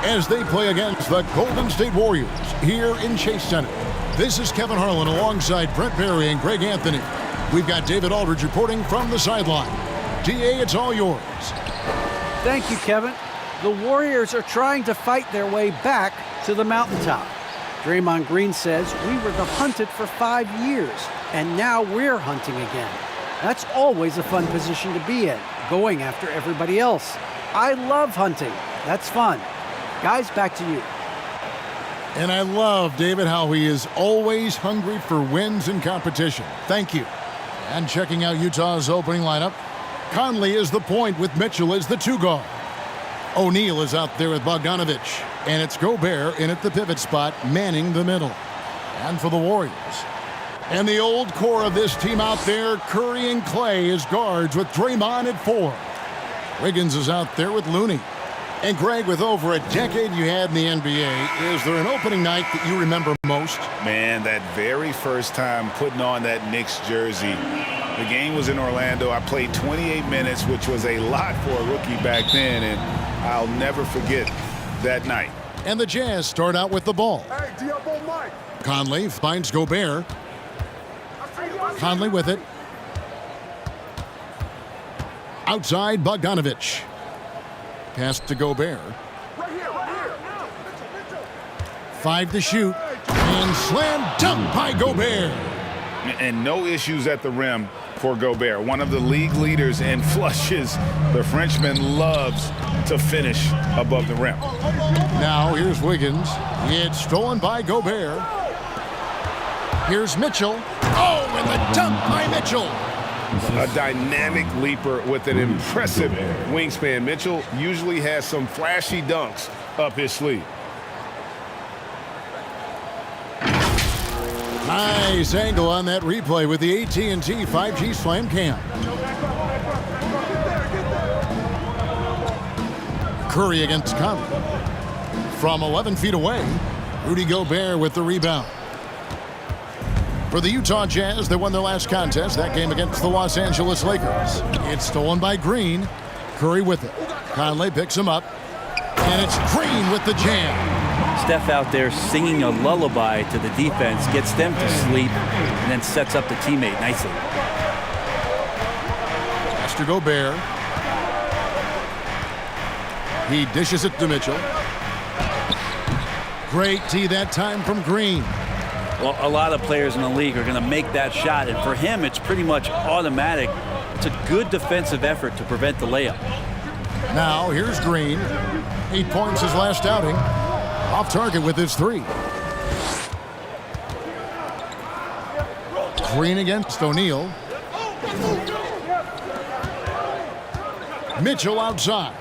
as they play against the Golden State Warriors here in Chase Center. This is Kevin Harlan alongside Brent Barry and Greg Anthony. We've got David Aldridge reporting from the sideline. DA, it's all yours. Thank you, Kevin. The Warriors are trying to fight their way back to the mountaintop. Draymond Green says we were the hunted for 5 years, and now we're hunting again. That's always a fun position to be in, going after everybody else. I love hunting. That's fun. Guys, back to you. And I love, David, how he is always hungry for wins and competition. Thank you. And checking out Utah's opening lineup, Conley is the point with Mitchell as the 2 guard. O'Neal is out there with Bogdanovich. And it's Gobert in at the pivot spot, manning the middle. And for the Warriors. And the old core of this team out there, Curry and Clay as guards with Draymond at 4. Wiggins is out there with Looney. And Greg, with over a decade you had in the NBA, is there an opening night that you remember most? Man, that very first time putting on that Knicks jersey. The game was in Orlando. I played 28 minutes, which was a lot for a rookie back then, and I'll never forget that night. And the Jazz start out with the ball. Conley finds Gobert. Conley with it. Outside, Bogdanovich. Pass to Gobert. 5 to shoot. And slam dunk by Gobert. And no issues at the rim for Gobert. One of the league leaders in flushes. The Frenchman loves to finish above the rim. Now here's Wiggins. It's stolen by Gobert. Here's Mitchell. Oh, and the dunk by Mitchell. A dynamic leaper with an impressive wingspan. Mitchell usually has some flashy dunks up his sleeve. Nice angle on that replay with the AT&T 5G Slam Cam. Curry against Conley. From 11 feet away, Rudy Gobert with the rebound. For the Utah Jazz, they won their last contest, that game against the Los Angeles Lakers. It's stolen by Green. Curry with it. Conley picks him up. And it's Green with the jam. Steph out there singing a lullaby to the defense, gets them to sleep, and then sets up the teammate nicely. Master Gobert. He dishes it to Mitchell. Great tee that time from Green. Well, a lot of players in the league are going to make that shot, and for him, it's pretty much automatic. It's a good defensive effort to prevent the layup. Now, here's Green. 8 points his last outing. Off target with his 3. Green against O'Neal. Mitchell outside.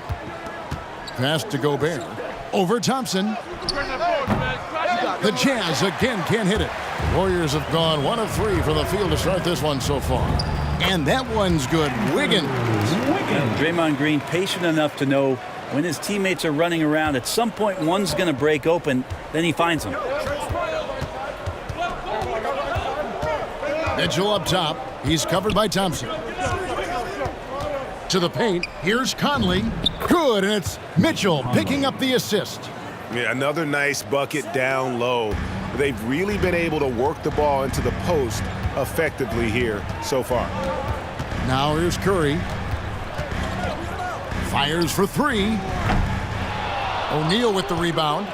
Pass to Gobert. Over Thompson. The Jazz again can't hit it. Warriors have gone 1 of 3 from the field to start this one so far. And that one's good. Wiggins. Draymond Green patient enough to know when his teammates are running around, at some point one's going to break open, then he finds them. Mitchell up top. He's covered by Thompson. To the paint. Here's Conley. Good, and it's Mitchell picking up the assist. Yeah, another nice bucket down low. They've really been able to work the ball into the post effectively here so far. Now here's Curry. Fires for 3. O'Neal with the rebound.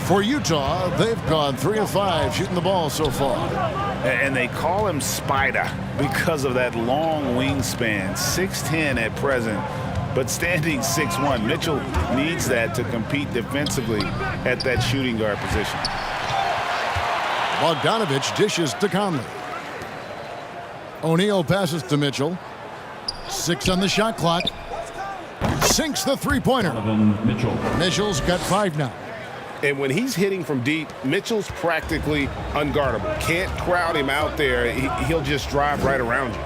For Utah, they've gone 3 of 5 shooting the ball so far. And they call him Spider because of that long wingspan, 6'10" at present, but standing 6'1". Mitchell needs that to compete defensively at that shooting guard position. Bogdanovich dishes to Conley. O'Neal passes to Mitchell. 6 on the shot clock. Sinks the three-pointer. Mitchell's got 5 now. And when he's hitting from deep, Mitchell's practically unguardable. Can't crowd him out there. He'll just drive right around you.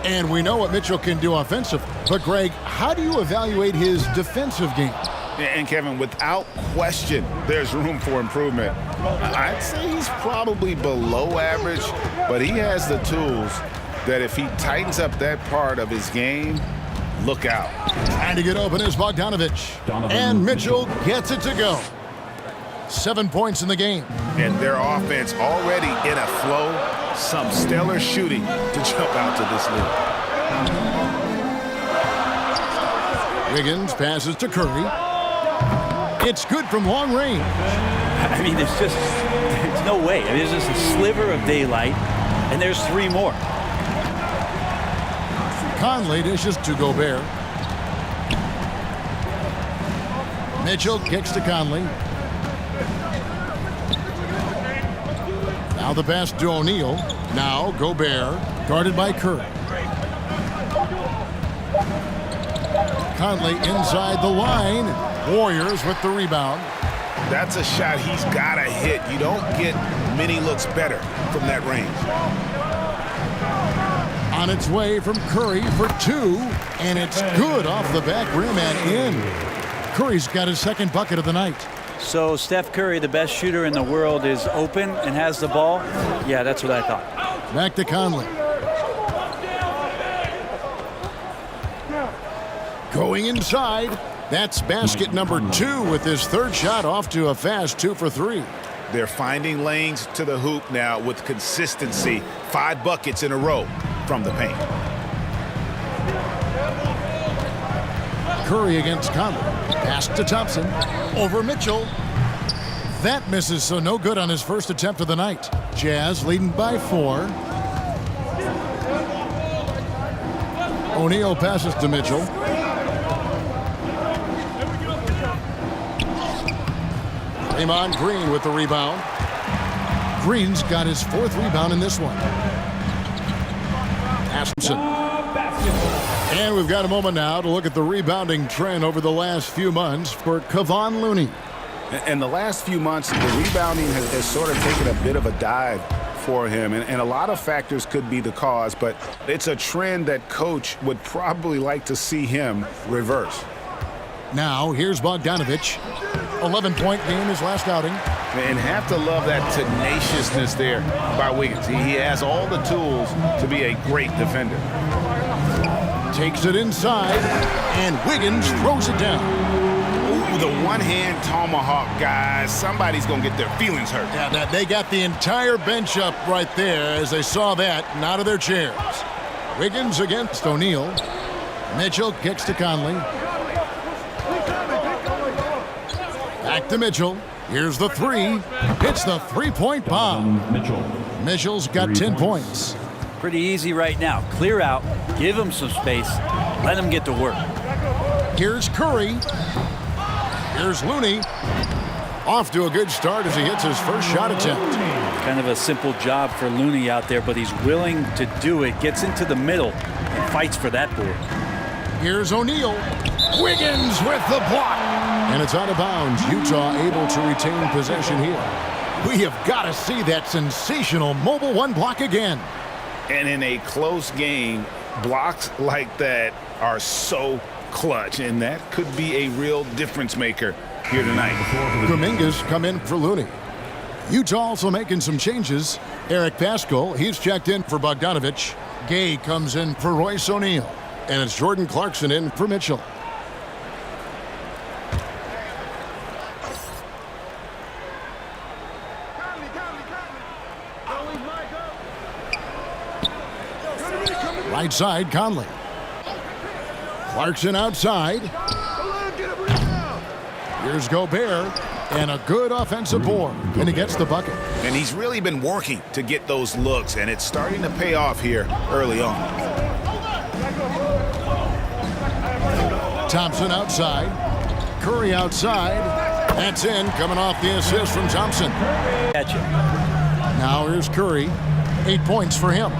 And we know what Mitchell can do offensively. But, Greg, how do you evaluate his defensive game? And, Kevin, without question, there's room for improvement. I'd say he's probably below average, but he has the tools that if he tightens up that part of his game, look out. Trying to get open is Bogdanovich. And Mitchell gets it to go. 7 points in the game. And their offense already in a flow. Some stellar shooting to jump out to this lead. Wiggins passes to Curry. It's good from long range. I mean, there's no way. I mean, there's just a sliver of daylight, and there's 3 more. Conley dishes to Gobert. Mitchell kicks to Conley. Now the pass to O'Neal. Now Gobert, guarded by Curry. Conley inside the line. Warriors with the rebound. That's a shot he's got to hit. You don't get many looks better from that range. On its way from Curry for 2, and it's good off the back rim and in. Curry's got his 2nd bucket of the night. So Steph Curry, the best shooter in the world, is open and has the ball? Yeah, that's what I thought. Back to Conley. Going inside. That's basket number 2 with his 3rd shot off to a fast 2 for 3. They're finding lanes to the hoop now with consistency. 5 buckets in a row from the paint. Curry against Conley. Pass to Thompson. Over Mitchell. That misses, so no good on his 1st attempt of the night. Jazz leading by 4. O'Neal passes to Mitchell. Draymond Green with the rebound. Green's got his 4th rebound in this one. Thompson. And we've got a moment now to look at the rebounding trend over the last few months for Kevon Looney. In the last few months, the rebounding has sort of taken a bit of a dive for him, and a lot of factors could be the cause, but it's a trend that coach would probably like to see him reverse. Now, here's Bogdanovich. 11-point game his last outing. And have to love that tenaciousness there by Wiggins. He has all the tools to be a great defender. Takes it inside, and Wiggins throws it down. Ooh, the one-hand tomahawk, guys. Somebody's going to get their feelings hurt. Yeah, they got the entire bench up right there as they saw that and out of their chairs. Wiggins against O'Neal. Mitchell kicks to Conley. Back to Mitchell. Here's the 3. It's the 3-point bomb. Mitchell's got 10 points. Pretty easy right now. Clear out, give him some space, let him get to work. Here's Curry. Here's Looney. Off to a good start as he hits his 1st shot attempt. Kind of a simple job for Looney out there, but he's willing to do it. Gets into the middle and fights for that board. Here's O'Neal. Wiggins with the block. And it's out of bounds. Utah able to retain possession here. We have got to see that sensational mobile 1 block again. And in a close game, blocks like that are so clutch, and that could be a real difference maker here tonight. Dominguez come in for Looney. Utah also making some changes. Eric Paschal, he's checked in for Bogdanovich. Gay comes in for Royce O'Neal. And it's Jordan Clarkson in for Mitchell. Right side, Conley. Clarkson outside. Here's Gobert. And a good offensive board. And he gets the bucket. And he's really been working to get those looks, and it's starting to pay off here early on. Thompson outside. Curry outside. That's in, coming off the assist from Thompson. Gotcha. Now here's Curry. 8 points for him.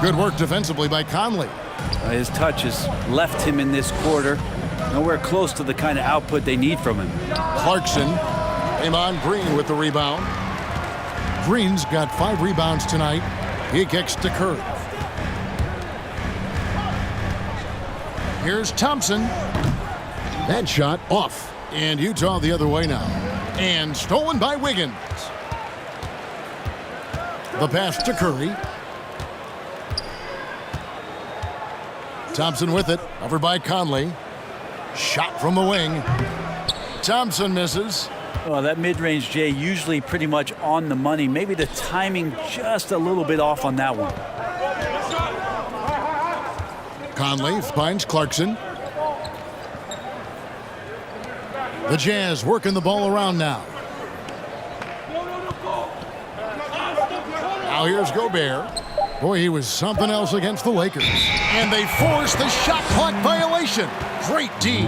Good work defensively by Conley. His touch has left him in this quarter. Nowhere close to the kind of output they need from him. Clarkson. Draymond Green with the rebound. Green's got 5 rebounds tonight. He kicks to Curry. Here's Thompson. That shot off. And Utah the other way now. And stolen by Wiggins. The pass to Curry. Thompson with it. Over by Conley. Shot from the wing. Thompson misses. Oh, that mid-range, Jay, usually pretty much on the money. Maybe the timing just a little bit off on that one. Conley finds Clarkson. The Jazz working the ball around now. Now here's Gobert. Boy, he was something else against the Lakers. And they forced the shot clock violation. Great D.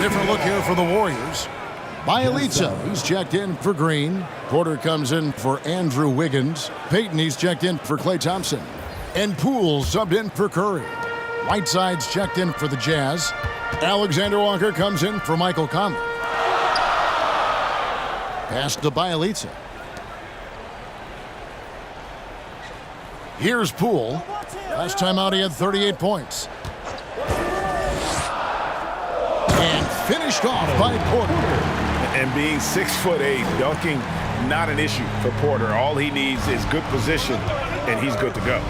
Different look here for the Warriors. Bielitsa, he's checked in for Green. Porter comes in for Andrew Wiggins. Payton, he's checked in for Klay Thompson. And Poole subbed in for Curry. Whiteside's checked in for the Jazz. Alexander Walker comes in for Michael Conley. Pass to Bielitsa. Here's Poole. Last time out he had 38 points. And finished off by Porter. And being 6'8", dunking, not an issue for Porter. All he needs is good position, and he's good to go.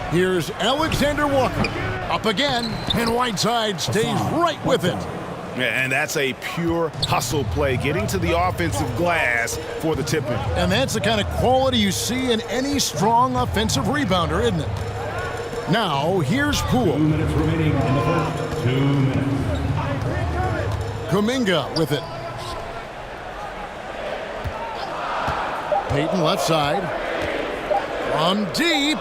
Here's Alexander Walker. Up again, and Whiteside stays right with it. And that's a pure hustle play, getting to the offensive glass for the tip-in. And that's the kind of quality you see in any strong offensive rebounder, isn't it? Now, here's Poole. 2 minutes remaining in the first. 2 minutes. Kuminga with it. Payton left side. From deep.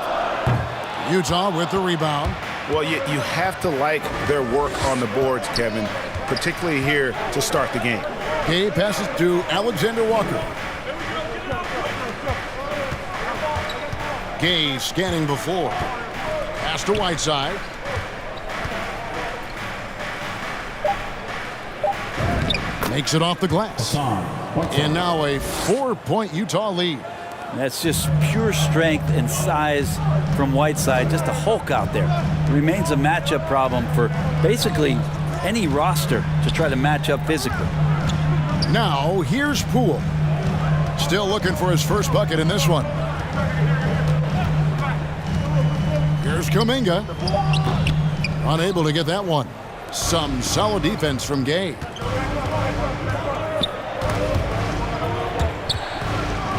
Utah with the rebound. Well, you have to like their work on the boards, Kevin, particularly here to start the game. Gay passes to Alexander Walker. Gay scanning before. Pass to Whiteside. Makes it off the glass. And now a 4-point Utah lead. That's just pure strength and size from Whiteside. Just a Hulk out there. Remains a matchup problem for basically any roster to try to match up physically. Now, here's Poole. Still looking for his first bucket in this one. Here's Kuminga. Unable to get that one. Some solid defense from Gay.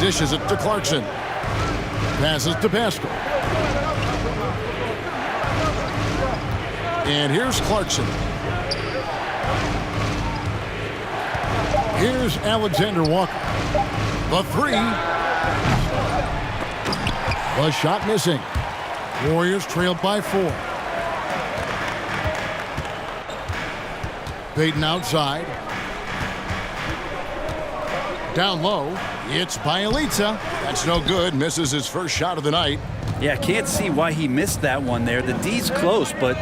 Dishes it to Clarkson. Passes to Pascal. And here's Clarkson. Here's Alexander Walker. The three. The shot missing. Warriors trailed by 4. Payton outside. Down low. It's Bielitsa. That's no good. Misses his first shot of the night. Yeah, can't see why he missed that one there. The D's close, but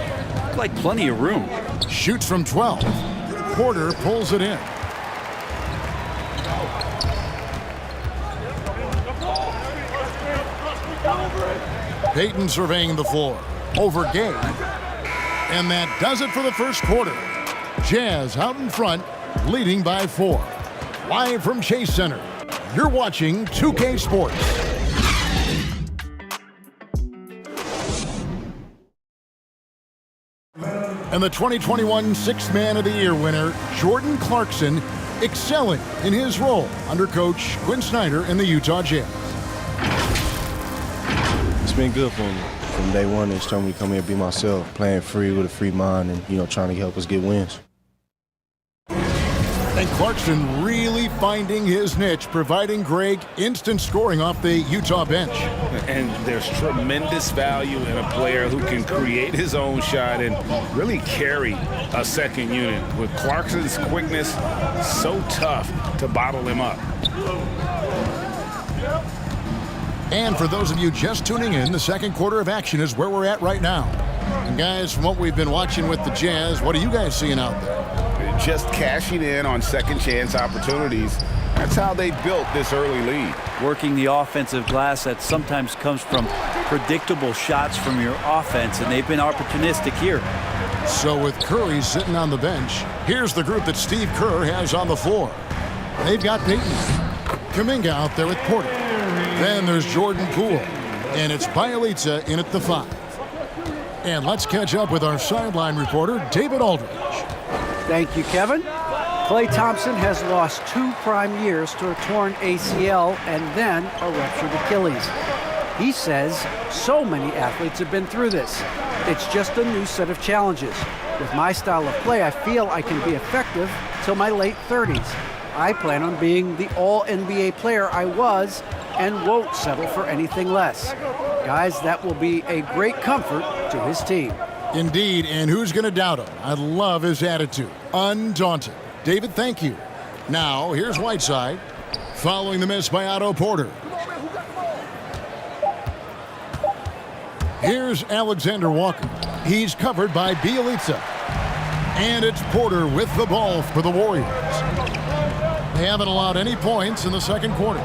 looked like plenty of room. Shoots from 12. Porter pulls it in. Payton surveying the floor. Over Gay. And that does it for the first quarter. Jazz out in front, leading by 4. Live from Chase Center, you're watching 2K Sports. And the 2021 Sixth Man of the Year winner, Jordan Clarkson, excelling in his role under Coach Quinn Snyder in the Utah Jazz. It's been good for me. From day one, they told me to come here and be myself, playing free with a free mind and, trying to help us get wins. And Clarkson really finding his niche, providing Greg instant scoring off the Utah bench. And there's tremendous value in a player who can create his own shot and really carry a second unit. With Clarkson's quickness, so tough to bottle him up. And for those of you just tuning in, the second quarter of action is where we're at right now. And guys, from what we've been watching with the Jazz, what are you guys seeing out there? Just cashing in on second chance opportunities. That's how they built this early lead. Working the offensive glass that sometimes comes from predictable shots from your offense, and they've been opportunistic here. So with Curry sitting on the bench, here's the group that Steve Kerr has on the floor. They've got Payton, Kuminga out there with Porter. Then there's Jordan Poole, and it's Bielitsa in at the 5. And let's catch up with our sideline reporter, David Aldridge. Thank you, Kevin. Klay Thompson has lost 2 prime years to a torn ACL and then a ruptured Achilles. He says so many athletes have been through this. It's just a new set of challenges. With my style of play, I feel I can be effective till my late 30s. I plan on being the all-NBA player I was and won't settle for anything less. Guys, that will be a great comfort to his team. Indeed, and who's going to doubt him? I love his attitude. Undaunted. David, thank you. Now, here's Whiteside, following the miss by Otto Porter. Here's Alexander Walker. He's covered by Bjelica. And it's Porter with the ball for the Warriors. They haven't allowed any points in the second quarter.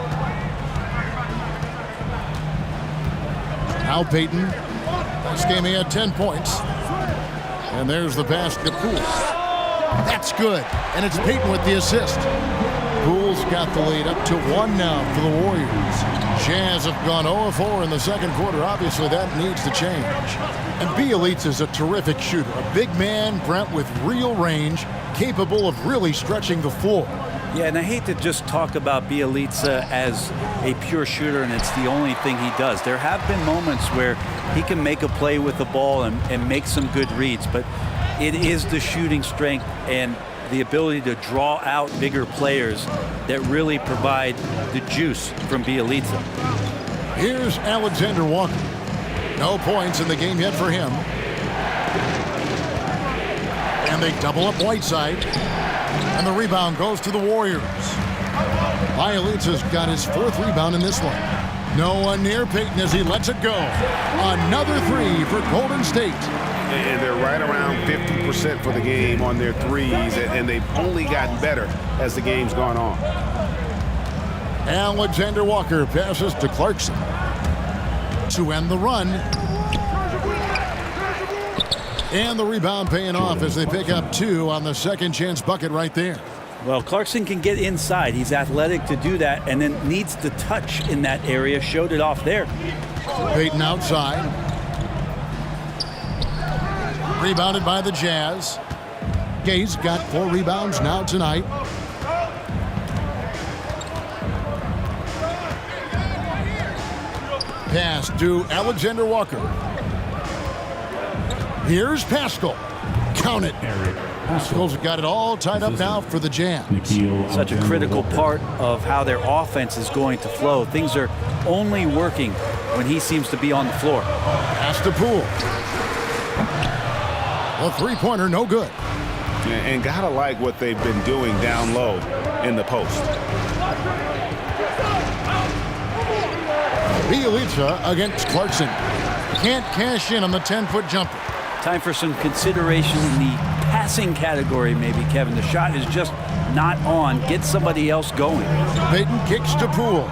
Al Payton. This game he had 10 points. And there's the pass to Poole. That's good. And it's Payton with the assist. Poole's got the lead up to 1 now for the Warriors. Jazz have gone 0-4 in the second quarter. Obviously, that needs to change. And Bjelica's a terrific shooter. A big man, Brent, with real range, capable of really stretching the floor. Yeah, and I hate to just talk about Bjelica as a pure shooter and it's the only thing he does. There have been moments where he can make a play with the ball and make some good reads, but it is the shooting strength and the ability to draw out bigger players that really provide the juice from Bjelica. Here's Alexander Walker. No points in the game yet for him. And they double up Whiteside. And the rebound goes to the Warriors. Bjelica's got his 4th rebound in this one. No one near Payton as he lets it go. Another 3 for Golden State. And they're right around 50% for the game on their threes, and they've only gotten better as the game's gone on. Alexander Walker passes to Clarkson to end the run. And the rebound paying off as they pick up 2 on the second chance bucket right there. Well, Clarkson can get inside. He's athletic to do that and then needs to touch in that area. Showed it off there. Payton outside. Rebounded by the Jazz. Gay's got 4 rebounds now tonight. Pass to Alexander Walker. Here's Pascal. Count it. Pascal's got it all tied up now for the Jazz. Such a critical part of how their offense is going to flow. Things are only working when he seems to be on the floor. Pass to Poole. A three-pointer, no good. And gotta like what they've been doing down low in the post. Bjelica against Clarkson. Can't cash in on the 10-foot jumper. Time for some consideration in the passing category, maybe, Kevin. The shot is just not on. Get somebody else going. Payton kicks to Poole.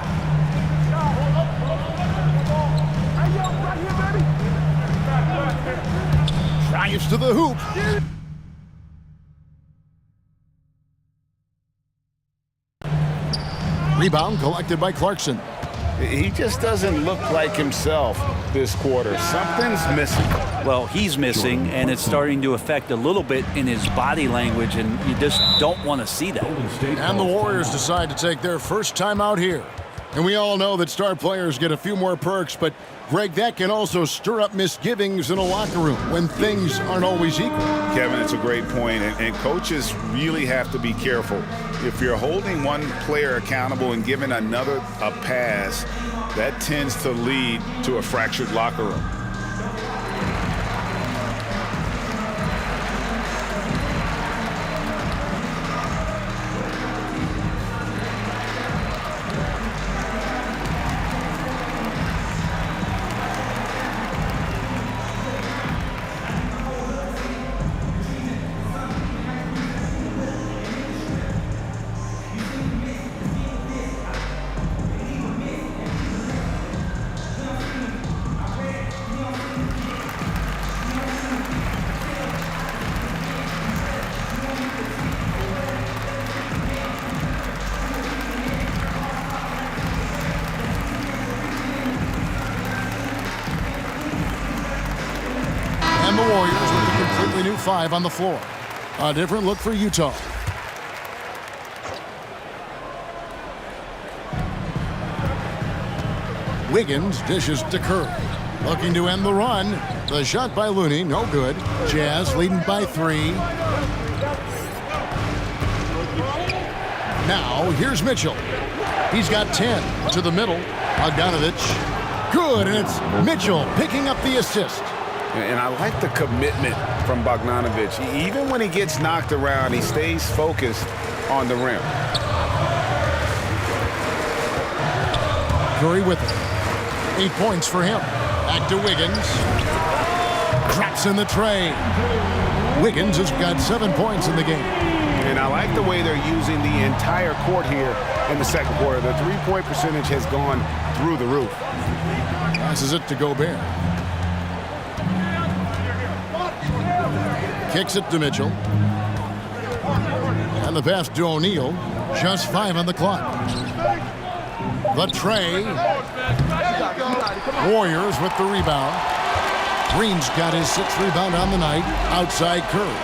Drives to the hoop. Rebound collected by Clarkson. He just doesn't look like himself this quarter. Something's missing. Well, he's missing, and it's starting to affect a little bit in his body language, and you just don't want to see that. And the Warriors decide to take their first time out here. And we all know that star players get a few more perks, but Greg, that can also stir up misgivings in a locker room when things aren't always equal. Kevin, it's a great point, and coaches really have to be careful. If you're holding one player accountable and giving another a pass, that tends to lead to a fractured locker room. And the Warriors with a completely new 5 on the floor. A different look for Utah. Wiggins dishes to Curry. Looking to end the run. The shot by Looney, no good. Jazz leading by 3. Now, here's Mitchell. He's got 10 to the middle. Bogdanovich, good, and it's Mitchell picking up the assist. And I like the commitment from Bogdanovich. Even when he gets knocked around, he stays focused on the rim. Curry with it. 8 points for him. Back to Wiggins. Drops in the tray. Wiggins has got 7 points in the game. And I like the way they're using the entire court here in the second quarter. The three-point percentage has gone through the roof. Passes it to Gobert. Kicks it to Mitchell. And the pass to O'Neal. Just 5 on the clock. The tray. Warriors with the rebound. Green's got his 6th rebound on the night. Outside Curry.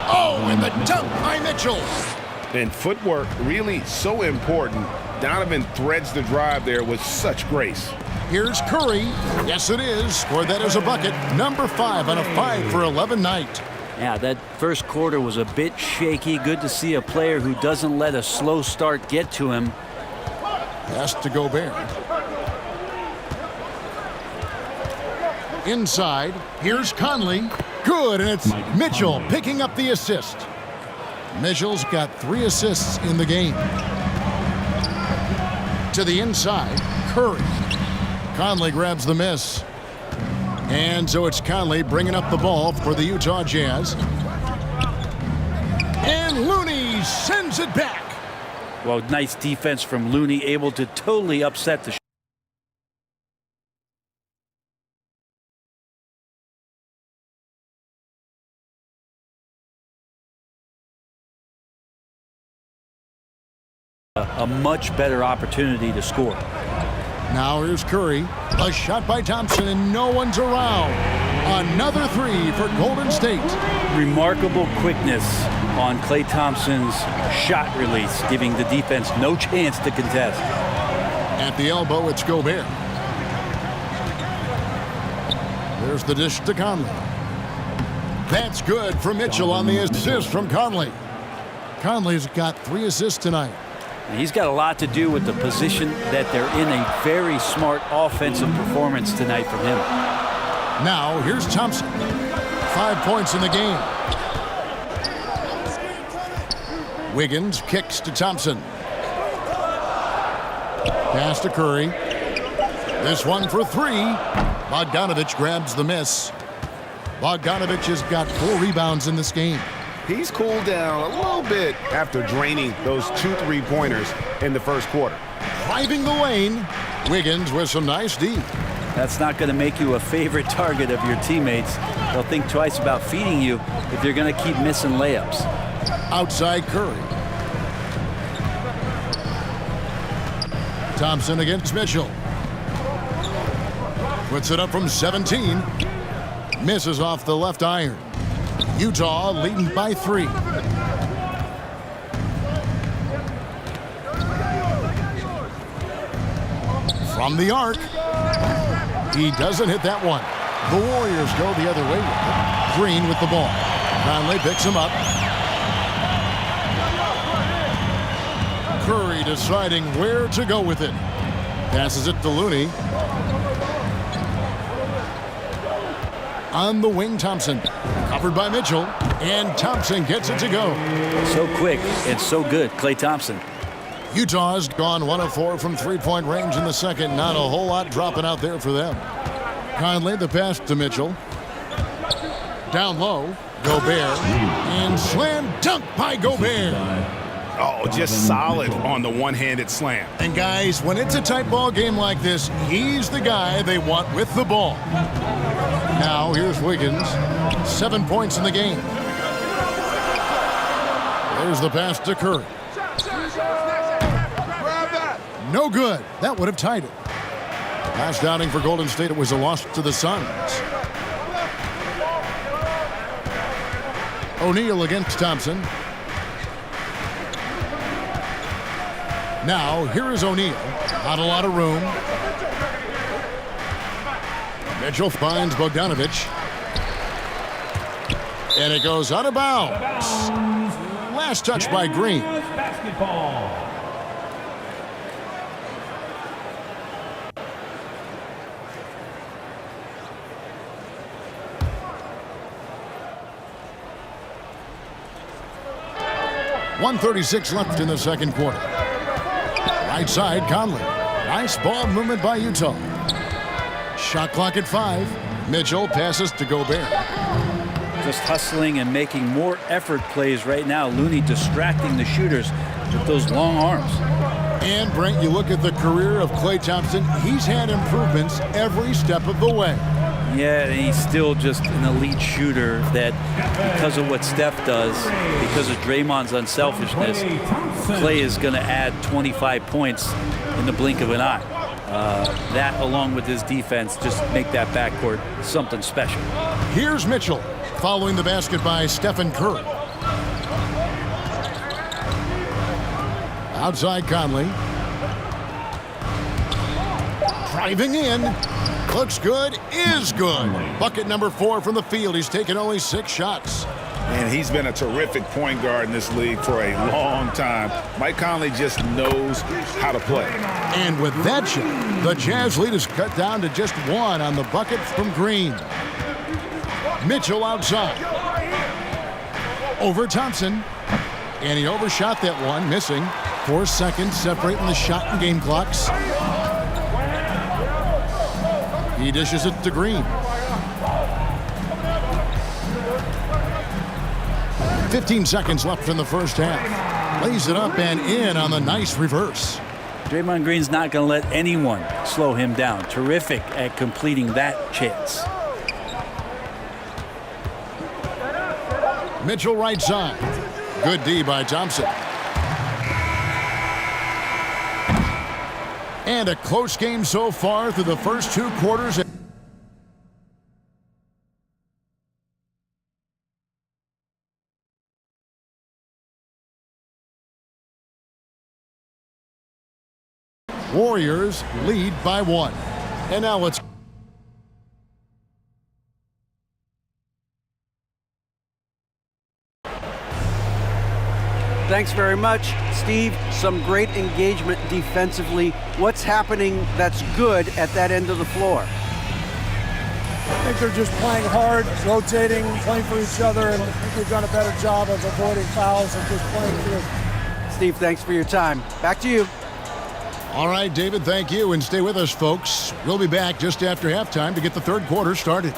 Oh, and the dunk by Mitchell. And footwork really so important. Donovan threads the drive there with such grace. Here's Curry. Yes, it is. Scored that as a bucket. Number 5 on a 5 for 11 night. Yeah, that first quarter was a bit shaky. Good to see a player who doesn't let a slow start get to him. Pass to Gobert. Inside, here's Conley. Good, and it's Mitchell picking up the assist. Mitchell's got 3 assists in the game. To the inside, Curry. Conley grabs the miss. And so it's Conley bringing up the ball for the Utah Jazz. And Looney sends it back. Well, nice defense from Looney, able to totally upset the a much better opportunity to score. Now here's Curry. A shot by Thompson, and no one's around. Another 3 for Golden State. Remarkable quickness on Klay Thompson's shot release, giving the defense no chance to contest. At the elbow, it's Gobert. There's the dish to Conley. That's good for Mitchell on the assist from Conley. Conley's got 3 assists tonight. And he's got a lot to do with the position that they're in. A very smart offensive performance tonight from him. Now here's Thompson. 5 points in the game. Wiggins kicks to Thompson. Pass to Curry. This one for 3. Bogdanovich grabs the miss. Bogdanovich has got 4 rebounds in this game. He's cooled down a little bit after draining those 2 3-pointers in the first quarter. Driving the lane, Wiggins with some nice D. That's not going to make you a favorite target of your teammates. They'll think twice about feeding you if they're going to keep missing layups. Outside Curry. Thompson against Mitchell. Puts it up from 17. Misses off the left iron. Utah leading by 3. From the arc. He doesn't hit that one. The Warriors go the other way with it. Green with the ball. Conley picks him up. Curry deciding where to go with it. Passes it to Looney. On the wing, Thompson. Covered by Mitchell. And Thompson gets it to go. So quick and so good, Klay Thompson. Utah's gone 1 of 4 from 3-point range in the second. Not a whole lot dropping out there for them. Conley, the pass to Mitchell. Down low, Gobert. And slam dunk by Gobert. Oh, just solid on the one-handed slam. And guys, when it's a tight ball game like this, he's the guy they want with the ball. Now here's Wiggins. 7 points in the game. There's the pass to Curry. No good. That would have tied it. Last outing for Golden State, it was a loss to the Suns. O'Neal against Thompson. Now, here is O'Neal. Not a lot of room. Mitchell finds Bogdanovich. And it goes out of bounds. Last touch by Green. Basketball. .136 left in the second quarter. Right side, Conley. Nice ball movement by Utah. Shot clock at 5. Mitchell passes to Gobert. Just hustling and making more effort plays right now. Looney distracting the shooters with those long arms. And Brent, you look at the career of Klay Thompson, he's had improvements every step of the way. Yeah, and he's still just an elite shooter that because of what Steph does, because of Draymond's unselfishness, Klay is going to add 25 points in the blink of an eye. That, along with his defense, just make that backcourt something special. Here's Mitchell, following the basket by Stephen Curry. Outside Conley. Driving in. Looks good, is good. Bucket number 4 from the field. He's taken only 6 shots. And he's been a terrific point guard in this league for a long time. Mike Conley just knows how to play. And with that shot, the Jazz lead is cut down to just 1 on the bucket from Green. Mitchell outside. Over Thompson. And he overshot that one, missing. 4 seconds separating the shot and game clocks. He dishes it to Green. 15 seconds left in the first half. Lays it up and in on the nice reverse. Draymond Green's not going to let anyone slow him down. Terrific at completing that chance. Mitchell right side. Good D by Thompson. And a close game so far through the first 2 quarters. Warriors lead by 1. And now let's... Thanks very much, Steve. Some great engagement defensively. What's happening that's good at that end of the floor? I think they're just playing hard, rotating, playing for each other, and I think they've done a better job of avoiding fouls and just playing through. Steve, thanks for your time. Back to you. All right, David, thank you. And stay with us, folks. We'll be back just after halftime to get the third quarter started.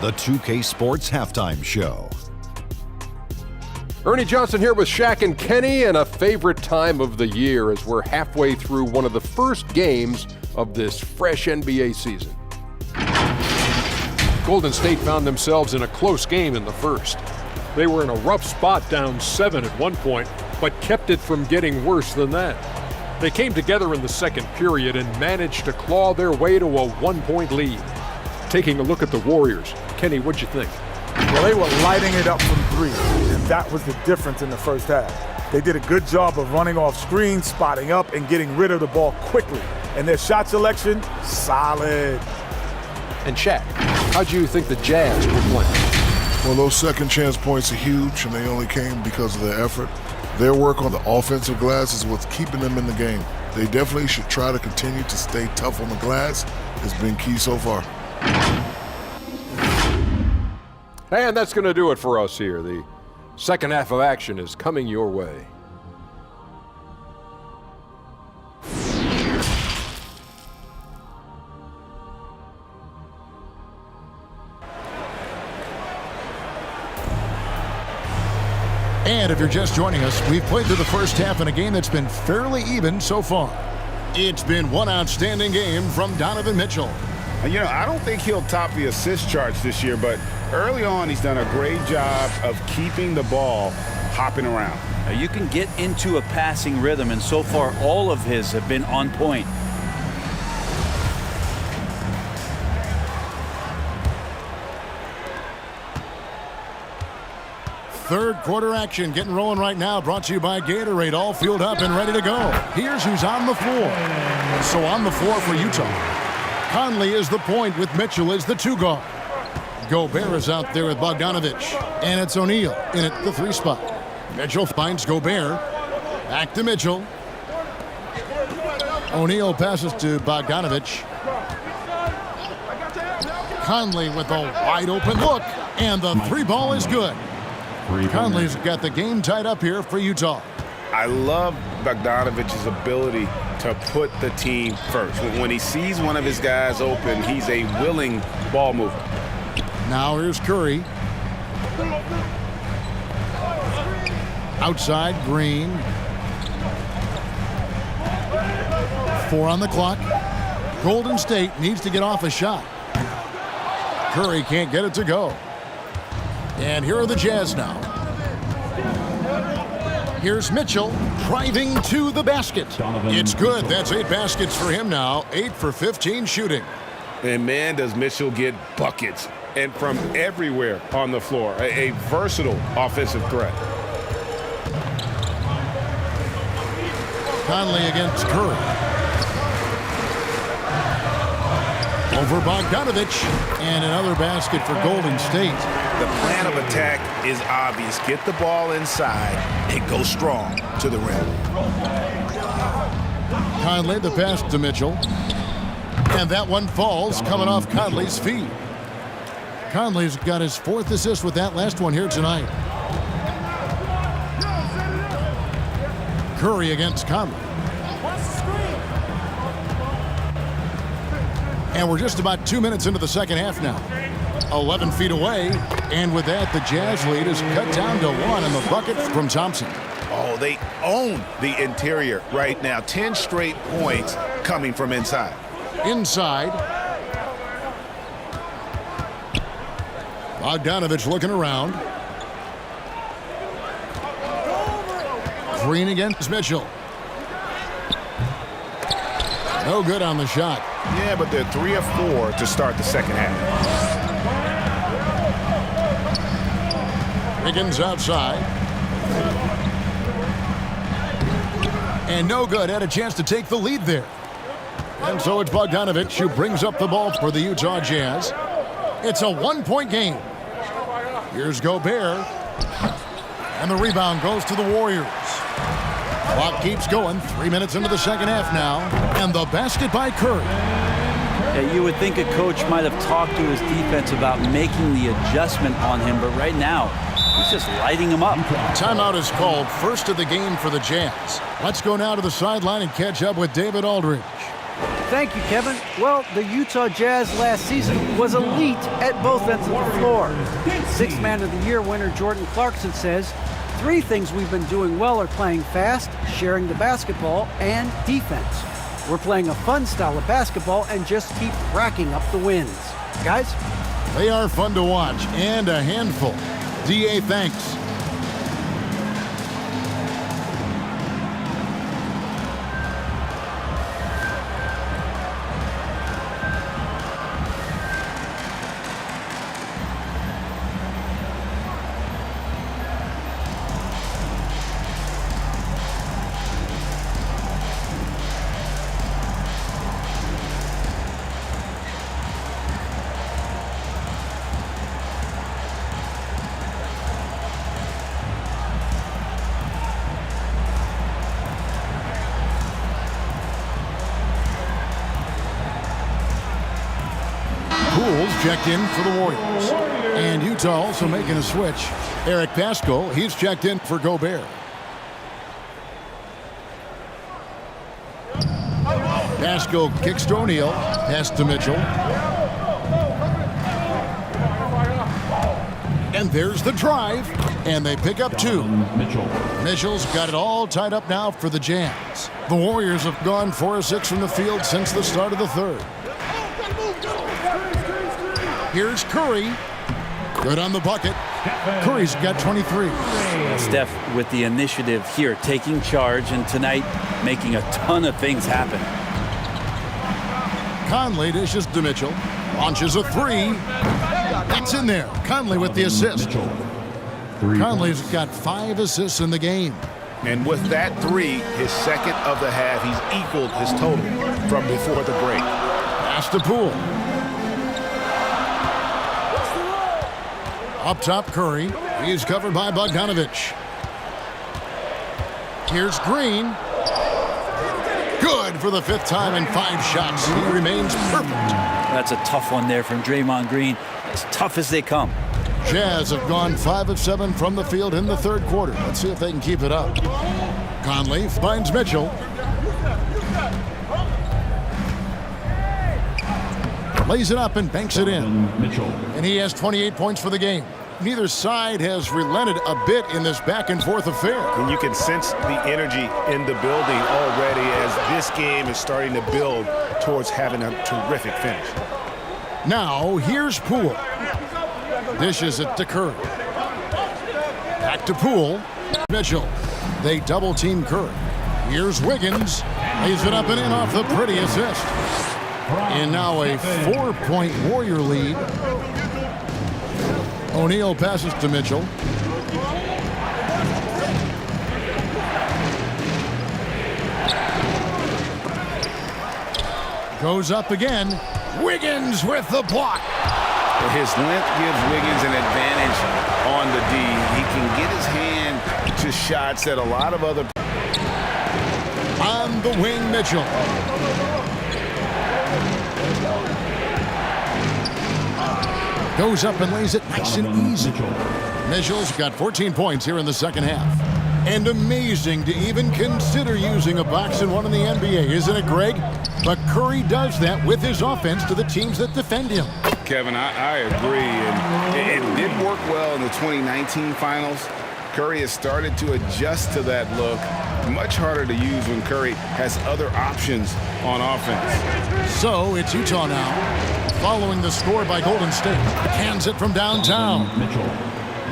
The 2K Sports Halftime Show. Ernie Johnson here with Shaq and Kenny, and a favorite time of the year as we're halfway through one of the first games of this fresh NBA season. Golden State found themselves in a close game in the first. They were in a rough spot, down 7 at one point, but kept it from getting worse than that. They came together in the second period and managed to claw their way to a 1-point lead. Taking a look at the Warriors, Kenny, what'd you think? Well, they were lighting it up from 3, and that was the difference in the first half. They did a good job of running off screens, spotting up, and getting rid of the ball quickly. And their shot selection, solid. And Shaq, how'd you think the Jazz were playing? Well, those second chance points are huge, and they only came because of their effort. Their work on the offensive glass is what's keeping them in the game. They definitely should try to continue to stay tough on the glass. It's been key so far. And that's going to do it for us here. The second half of action is coming your way. And if you're just joining us, we've played through the first half in a game that's been fairly even so far. It's been one outstanding game from Donovan Mitchell. You know, I don't think he'll top the assist charts this year, but early on he's done a great job of keeping the ball hopping around. You can get into a passing rhythm, and so far all of his have been on point. Third quarter action getting rolling right now, brought to you by Gatorade, all fueled up and ready to go. Here's who's on the floor. So on the floor for Utah, Conley is the point with Mitchell as the 2 guard. Gobert is out there with Bogdanovich, and it's O'Neal in at the 3 spot. Mitchell finds Gobert, back to Mitchell. O'Neal passes to Bogdanovich. Conley with a wide open look, and the 3 ball is good. Conley's got the game tied up here for Utah. I love Bogdanovich's ability to put the team first. When he sees one of his guys open, he's a willing ball mover. Now here's Curry. Outside, Green. 4 on the clock. Golden State needs to get off a shot. Curry can't get it to go. And here are the Jazz now. Here's Mitchell driving to the basket. It's good. That's 8 baskets for him now. 8 for 15 shooting. And man, does Mitchell get buckets. And from everywhere on the floor. A versatile offensive threat. Conley against Curry. Over Bogdanovich. And another basket for Golden State. The plan of attack is obvious. Get the ball inside and go strong to the rim. Conley, the pass to Mitchell. And that one falls, coming off Conley's feet. Conley's got his 4th assist with that last one here tonight. Curry against Conley. And we're just about 2 minutes into the second half now. 11 feet away, and with that, the Jazz lead is cut down to 1 in the bucket from Thompson. Oh, they own the interior right now. 10 straight points coming from inside. Inside. Bogdanovich looking around. Green against Mitchell. No good on the shot. Yeah, but they're 3 of 4 to start the second half. Higgins outside. And no good. Had a chance to take the lead there. And so it's Bogdanovich who brings up the ball for the Utah Jazz. It's a 1-point game. Here's Gobert. And the rebound goes to the Warriors. Clock keeps going. 3 minutes into the second half now. And the basket by Curry. Yeah, you would think a coach might have talked to his defense about making the adjustment on him, but right now, he's just lighting him up. Timeout is called, first of the game for the Jazz. Let's go now to the sideline and catch up with David Aldridge. Thank you, Kevin. Well, the Utah Jazz last season was elite at both ends of the floor. 6th Man of the Year winner Jordan Clarkson says, 3 things we've been doing well are playing fast, sharing the basketball, and defense. We're playing a fun style of basketball and just keep racking up the wins. Guys? They are fun to watch and a handful. DA, thanks. Checked in for the Warriors. And Utah also making a switch. Eric Pascal, he's checked in for Gobert. Pascal kicks to O'Neal. Pass to Mitchell. And there's the drive. And they pick up 2. Mitchell's got it all tied up now for the Jazz. The Warriors have gone 4 of 6 from the field since the start of the third. Here's Curry. Good on the bucket. Curry's got 23. Steph with the initiative here, taking charge, and tonight making a ton of things happen. Conley dishes to Mitchell. Launches a 3. That's in there. Conley with the assist. Conley's got 5 assists in the game. And with that 3, his second of the half, he's equaled his total from before the break. Pass to Poole. Up top, Curry. He's covered by Bogdanovich. Here's Green. Good for the 5th time in 5 shots. He remains perfect. That's a tough one there from Draymond Green. As tough as they come. Jazz have gone 5 of 7 from the field in the 3rd quarter. Let's see if they can keep it up. Conley finds Mitchell. Lays it up and banks it in. And he has 28 points for the game. Neither side has relented a bit in this back-and-forth affair. And you can sense the energy in the building already as this game is starting to build towards having a terrific finish. Now, here's Poole. Dishes it to Curry. Back to Poole. Mitchell. They double-team Curry. Here's Wiggins. Lays it up and in off the pretty assist. And now a 4-point Warrior lead. O'Neal passes to Mitchell. Goes up again. Wiggins with the block. His length gives Wiggins an advantage on the D. He can get his hand to shots that a lot of other... On the wing, Mitchell. Goes up and lays it nice and easy. Mitchell's got 14 points here in the 2nd half. And amazing to even consider using a box and one in the NBA, isn't it, Greg? But Curry does that with his offense to the teams that defend him. Kevin, I agree. And it did work well in the 2019 finals. Curry has started to adjust to that look. Much harder to use when Curry has other options on offense. So it's Utah now, following the score by Golden State. Hands it from downtown.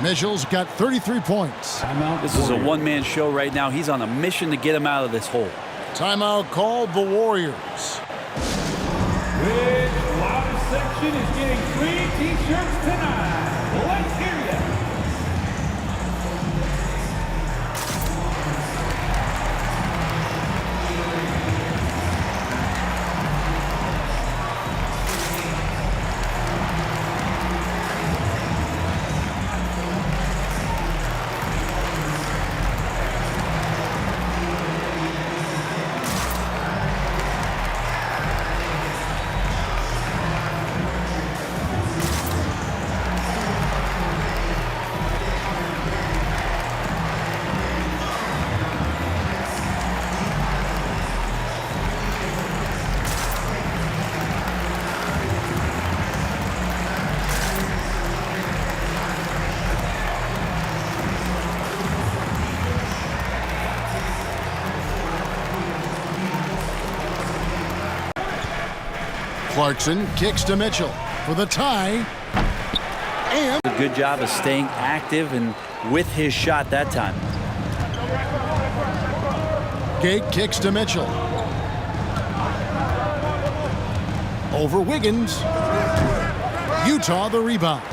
Mitchell's got 33 points. This is a one-man show right now. He's on a mission to get him out of this hole. Timeout called the Warriors. Which loudest section is getting free t-shirts tonight? Let's hear ya. Clarkson kicks to Mitchell for the tie. And a good job of staying active and with his shot that time. Gate kicks to Mitchell. Over Wiggins. Utah the rebound.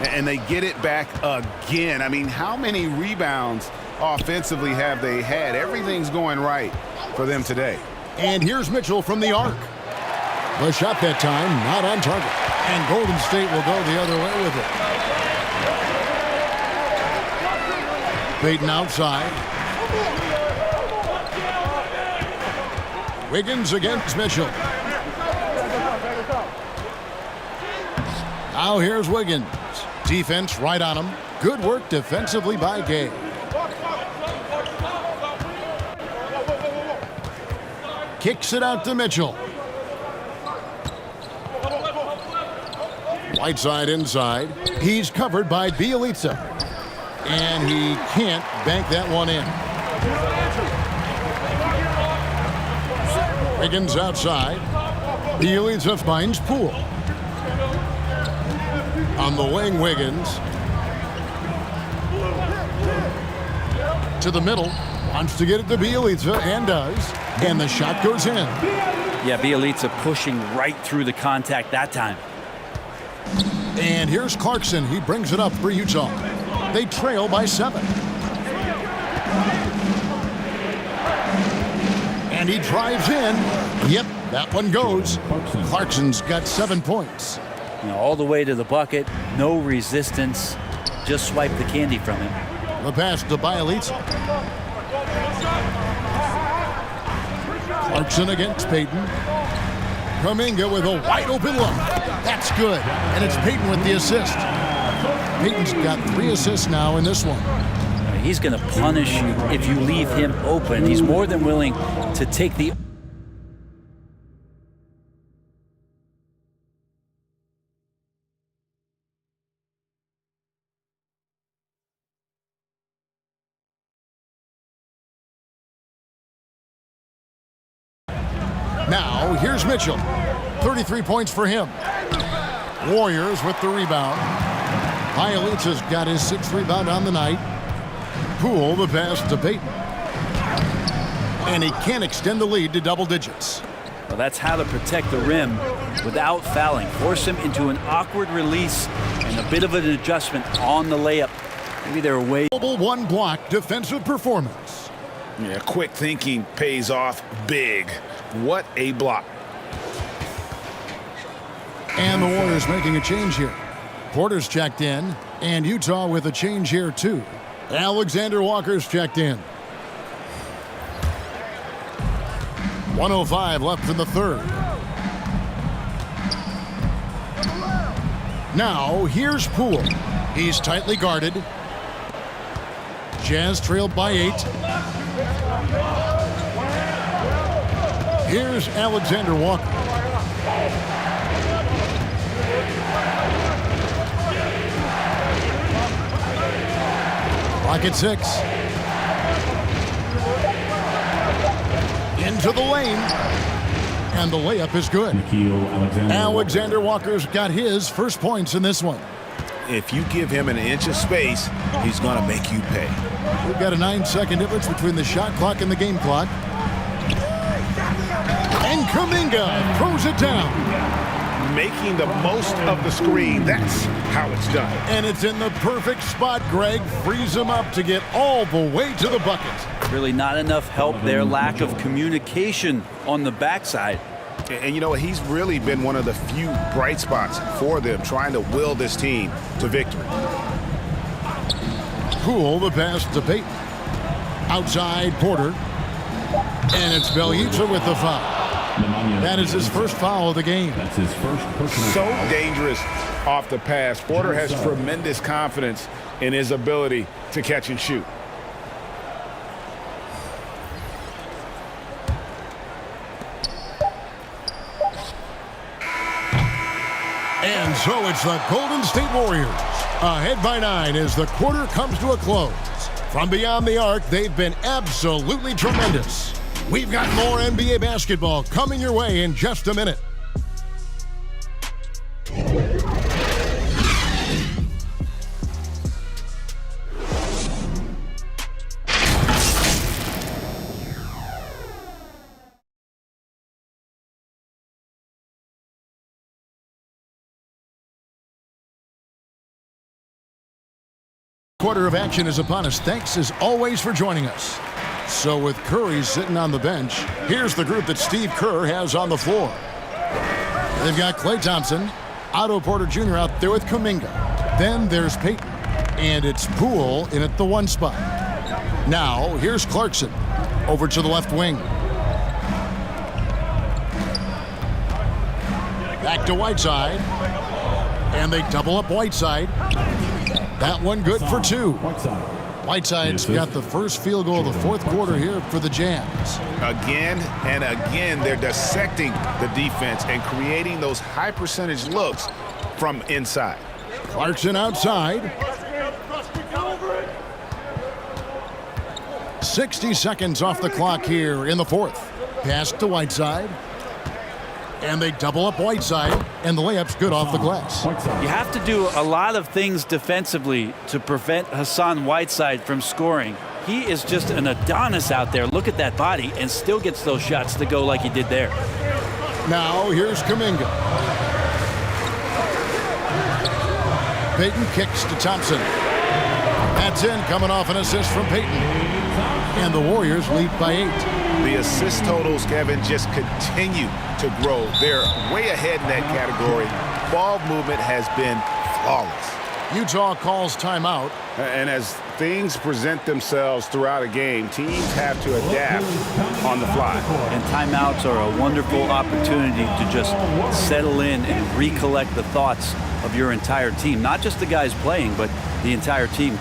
And they get it back again. I mean, how many rebounds offensively have they had? Everything's going right for them today. And here's Mitchell from the arc. The shot that time, not on target. And Golden State will go the other way with it. Payton outside. Wiggins against Mitchell. Now here's Wiggins. Defense right on him. Good work defensively by Gay. Kicks it out to Mitchell. Whiteside inside. He's covered by Bielitsa. And he can't bank that one in. Wiggins outside. Bielitsa finds Poole. On the wing, Wiggins. To the middle. Wants to get it to Bielitsa and does. And the shot goes in. Yeah, Bielitsa pushing right through the contact that time. And here's Clarkson. He brings it up for Utah. They trail by 7. And he drives in. Yep, that one goes. Clarkson's got 7 points. All the way to the bucket, no resistance. Just swipe the candy from him. The pass to Bielitsa. Clarkson against Payton. Kuminga with a wide open look. That's good. And it's Payton with the assist. Payton's got 3 assists now in this one. He's going to punish you if you leave him open. He's more than willing to take the... Now, here's Mitchell. 33 points for him. Warriors with the rebound. Bielitsa's got his 6th rebound on the night. Poole the pass to Payton. And he can't extend the lead to double digits. Well, that's how to protect the rim without fouling. Force him into an awkward release and a bit of an adjustment on the layup. Maybe they're away. One block defensive performance. Yeah, quick thinking pays off big. What a block. And the Warriors making a change here. Porter's checked in, and Utah with a change here too. Alexander Walker's checked in. 1:05 left in the third. Now here's Poole. He's tightly guarded. Jazz trailed by 8. Here's Alexander Walker. Clock at 6. Into the lane. And the layup is good. Alexander Walker's got his first points in this one. If you give him an inch of space, he's going to make you pay. We've got a 9-second difference between the shot clock and the game clock. And Kuminga throws it down. Making the most of the screen. That's how it's done. And it's in the perfect spot. Greg frees him up to get all the way to the bucket. Really not enough help there. Lack of communication on the backside. And you know what? He's really been one of the few bright spots for them, trying to will this team to victory. Poole the pass to Payton. Outside Porter. And it's Bielitsa with the foul. That is his first foul of the game. That's his first personal So foul. dangerous off the pass. Porter has tremendous confidence in his ability to catch and shoot. And so it's the Golden State Warriors ahead by 9 as the quarter comes to a close. From beyond the arc, they've been absolutely tremendous. We've got more NBA basketball coming your way in just a minute. Quarter of action is upon us. Thanks as always for joining us. So with Curry sitting on the bench, here's the group that Steve Kerr has on the floor. They've got Klay Thompson, Otto Porter Jr. out there with Kuminga. Then there's Payton, and it's Poole in at the 1 spot. Now here's Clarkson over to the left wing. Back to Whiteside, and they double up Whiteside. That one good for 2. Whiteside's got the first field goal of the fourth quarter here for the Jazz. Again and again, they're dissecting the defense and creating those high percentage looks from inside. Clarkson outside. 60 seconds off the clock here in the fourth. Pass to Whiteside. And they double up Whiteside, and the layup's good off the glass. You have to do a lot of things defensively to prevent Hassan Whiteside from scoring. He is just an Adonis out there. Look at that body, and still gets those shots to go like he did there. Now here's Kuminga. Payton kicks to Thompson. That's in, coming off an assist from Peyton. And the Warriors lead by 8. The assist totals, Kevin, just continue to grow. They're way ahead in that category. Ball movement has been flawless. Utah calls timeout. And as things present themselves throughout a game, teams have to adapt on the fly. And timeouts are a wonderful opportunity to just settle in and recollect the thoughts of your entire team. Not just the guys playing, but the entire team.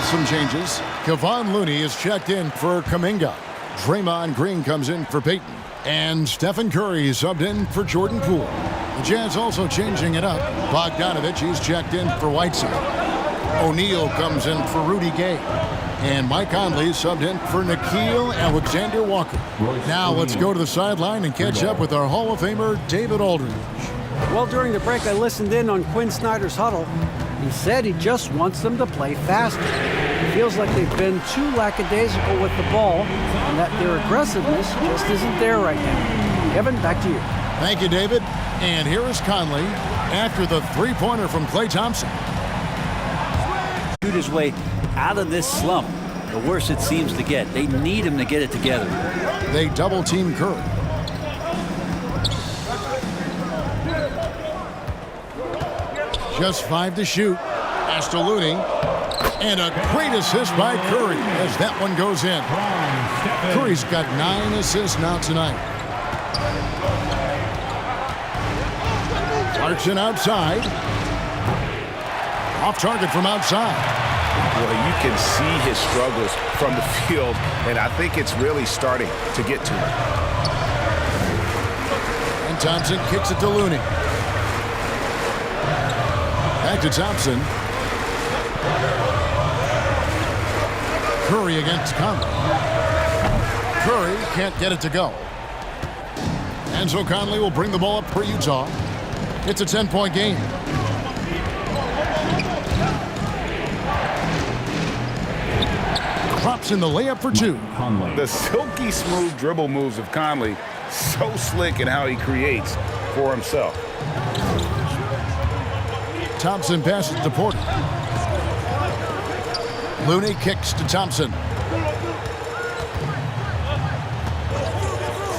Some changes. Kevon Looney is checked in for Kuminga. Draymond Green comes in for Peyton. And Stephen Curry subbed in for Jordan Poole. The Jazz also changing it up. Bogdanovich is checked in for Whiteside. O'Neal comes in for Rudy Gay. And Mike Conley subbed in for Nickeil Alexander-Walker. Now let's go to the sideline and catch up with our Hall of Famer, David Aldridge. Well, during the break, I listened in on Quinn Snyder's huddle. He said he just wants them to play faster. It feels like they've been too lackadaisical with the ball and that their aggressiveness just isn't there right now. Kevin, back to you. Thank you, David. And here is Conley after the three-pointer from Klay Thompson. Shoot his way out of this slump. The worse it seems to get. They need him to get it together. They double-team Curry. Just 5 to shoot. Pass to Looney. And a great assist by Curry as that one goes in. Curry's got 9 assists now tonight. Clarkson outside. Off target from outside. Well, you can see his struggles from the field, and I think it's really starting to get to him. And Thompson kicks it to Looney. Back to Thompson. Curry against Conley. Curry can't get it to go. And so Conley will bring the ball up for Utah. It's a 10-point game. Drops in the layup for 2. The silky smooth dribble moves of Conley, so slick in how he creates for himself. Thompson passes to Porter. Looney kicks to Thompson.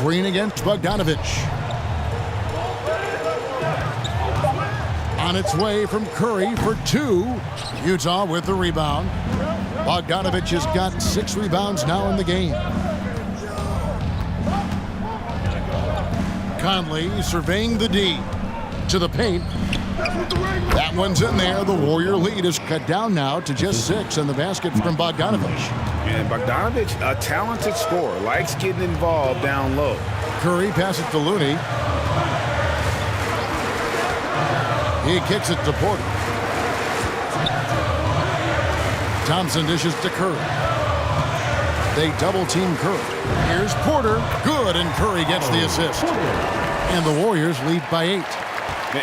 Green against Bogdanovich. On its way from Curry for 2. Utah with the rebound. Bogdanovich has got 6 rebounds now in the game. Conley surveying the D. To the paint. That one's in there. The Warrior lead is cut down now to just 6 in the basket from Bogdanovich. And Bogdanovich, a talented scorer, likes getting involved down low. Curry passes to Looney. He kicks it to Porter. Thompson dishes to Curry. They double-team Curry. Here's Porter. Good, and Curry gets the assist. And the Warriors lead by 8.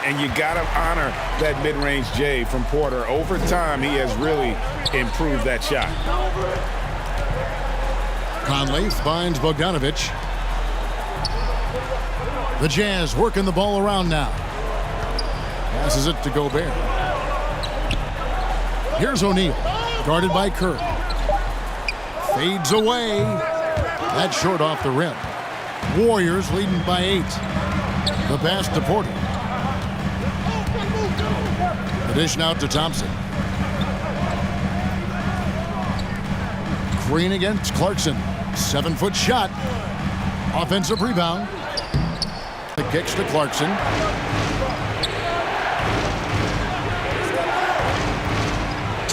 And you got to honor that mid-range J from Porter. Over time, he has really improved that shot. Conley finds Bogdanovich. The Jazz working the ball around now. Passes it to Gobert. Here's O'Neal, guarded by Curry. Fades away. That's short off the rim. Warriors leading by 8. The pass to Porter. Dish out to Thompson. Green against Clarkson. 7-foot shot. Offensive rebound. The kicks to Clarkson.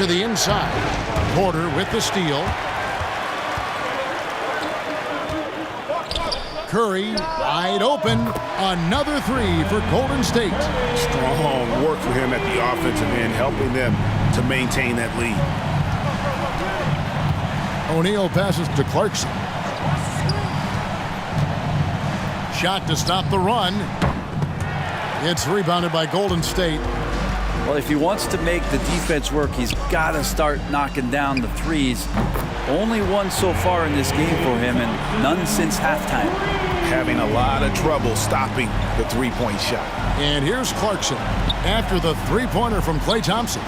to the inside. Porter with the steal. Curry wide open. Another three for Golden State. Strong work for him at the offensive end, helping them to maintain that lead. O'Neal passes to Clarkson. Shot to stop the run. It's rebounded by Golden State. Well, if he wants to make the defense work, he's got to start knocking down the threes. Only one so far in this game for him, and none since halftime. Having a lot of trouble stopping the three-point shot. And here's Clarkson after the three-pointer from Klay Thompson.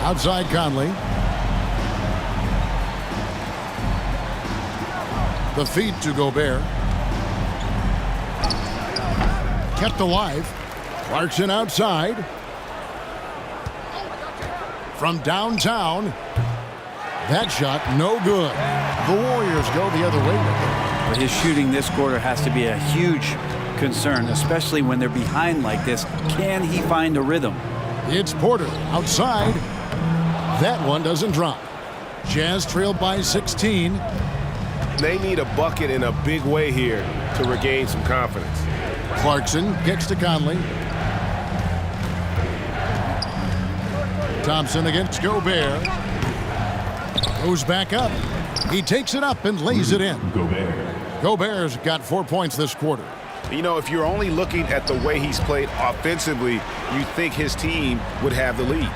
Outside Conley. The feed to Gobert. Kept alive. Clarkson outside. From downtown. That shot no good. The Warriors go the other way with it. His shooting this quarter has to be a huge concern, especially when they're behind like this. Can he find a rhythm? It's Porter outside. That one doesn't drop. Jazz trailed by 16. They need a bucket in a big way here to regain some confidence. Clarkson kicks to Conley. Thompson against Gobert. Goes back up. He takes it up and lays it in. Gobert's got 4 points this quarter. You know, if you're only looking at the way he's played offensively, you think his team would have the lead.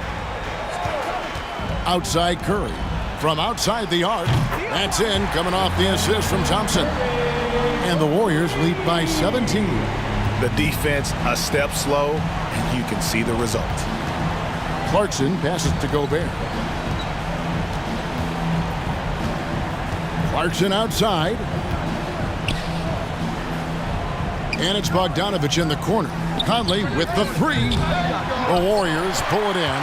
Outside Curry. From outside the arc. That's in, coming off the assist from Thompson. And the Warriors lead by 17. The defense a step slow, and you can see the result. Clarkson passes to Gobert. Clarkson outside. And it's Bogdanovich in the corner. Conley with the three. The Warriors pull it in.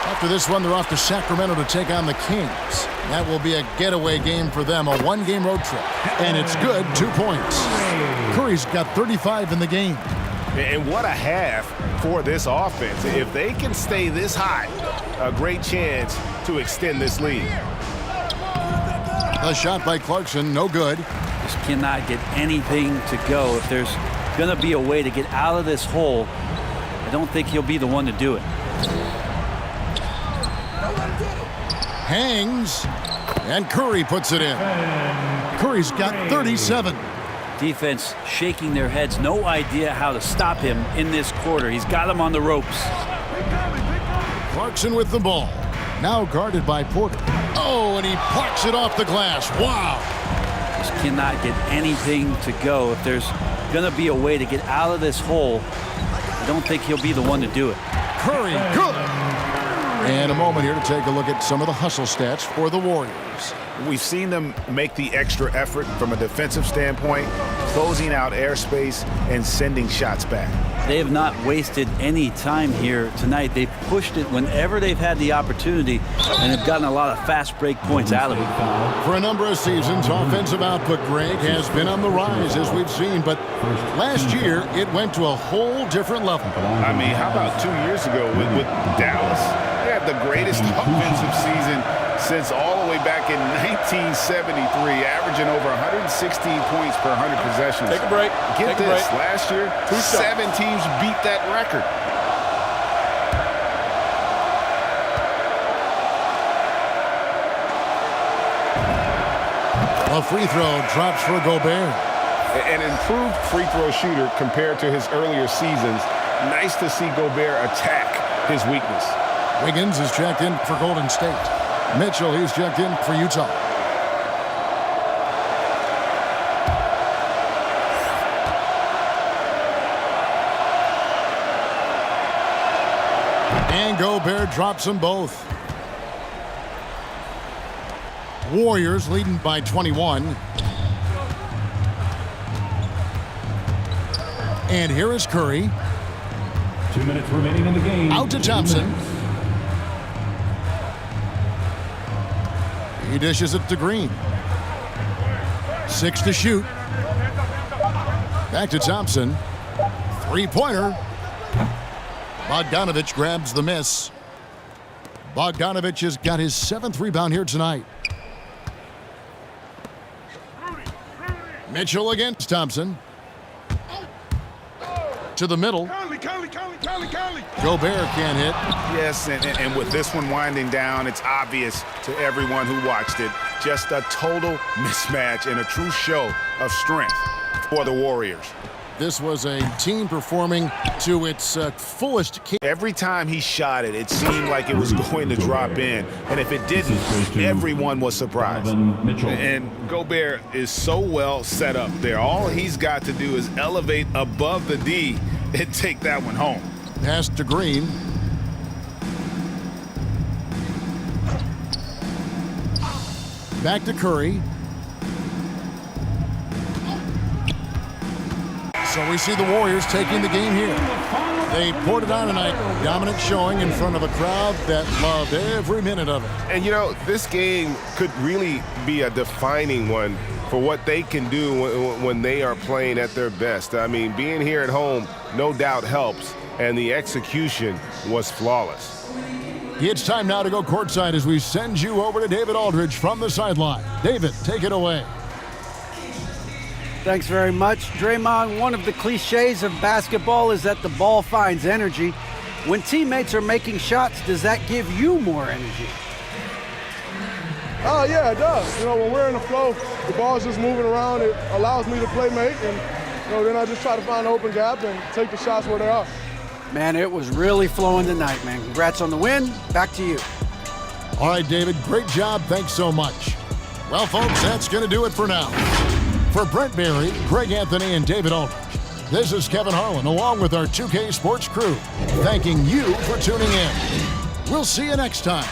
After this one, they're off to Sacramento to take on the Kings. That will be a getaway game for them, a one-game road trip. And it's good, 2 points. Curry's got 35 in the game. And what a half for this offense. If they can stay this high, a great chance to extend this lead. A shot by Clarkson, no good. Just cannot get anything to go. If there's going to be a way to get out of this hole, I don't think he'll be the one to do it. Hangs, and Curry puts it in. Curry's got 37. Defense shaking their heads, no idea how to stop him in this quarter. He's got him on the ropes. Clarkson with the ball. Now guarded by Porter. Oh, and he plucks it off the glass. Wow. Just cannot get anything to go. If there's going to be a way to get out of this hole, I don't think he'll be the one to do it. Curry, good. And a moment here to take a look at some of the hustle stats for the Warriors. We've seen them make the extra effort from a defensive standpoint, closing out airspace and sending shots back. They have not wasted any time here tonight. They've pushed it whenever they've had the opportunity and have gotten a lot of fast break points out of it. For a number of seasons, offensive output, Greg, has been on the rise, as we've seen, but last year it went to a whole different level. I mean, how about 2 years ago with Dallas? They had the greatest offensive season since all the way back in 1973, averaging over 116 points per 100 possessions. Take a break. Get this, last year, 7 teams beat that record. A free throw drops for Gobert. An improved free throw shooter compared to his earlier seasons. Nice to see Gobert attack his weakness. Wiggins is checked in for Golden State. Mitchell, he's checked in for Utah. And Gobert drops them both. Warriors leading by 21. And here is Curry. 2 minutes remaining in the game. Out to Thompson. He dishes it to Green. 6 to shoot. Back to Thompson. Three-pointer. Bogdanovich grabs the miss. Bogdanovich has got his 7th rebound here tonight. Mitchell against Thompson. To the middle. Gobert can't hit. Yes, and with this one winding down, it's obvious to everyone who watched it. Just a total mismatch and a true show of strength for the Warriors. This was a team performing to its fullest. Every time he shot it, it seemed like it was going to drop in. And if it didn't, everyone was surprised. And Gobert is so well set up there. All he's got to do is elevate above the D and take that one home. Pass to Green. Back to Curry. So we see the Warriors taking the game here. They poured it on tonight. Dominant showing in front of a crowd that loved every minute of it. And you know, this game could really be a defining one for what they can do when they are playing at their best. I mean, being here at home no doubt helps, and the execution was flawless. It's time now to go courtside as we send you over to David Aldridge from the sideline. David, take it away. Thanks very much. Draymond, one of the cliches of basketball is that the ball finds energy. When teammates are making shots, does that give you more energy? Yeah, it does. You know, when we're in the flow, the ball's just moving around. It allows me to play make, and then I just try to find an open gap and take the shots where they are. Man, it was really flowing tonight, man. Congrats on the win. Back to you. All right, David, great job. Thanks so much. Well, folks, that's going to do it for now. For Brent Barry, Greg Anthony, and David Aldridge, this is Kevin Harlan along with our 2K Sports crew, thanking you for tuning in. We'll see you next time.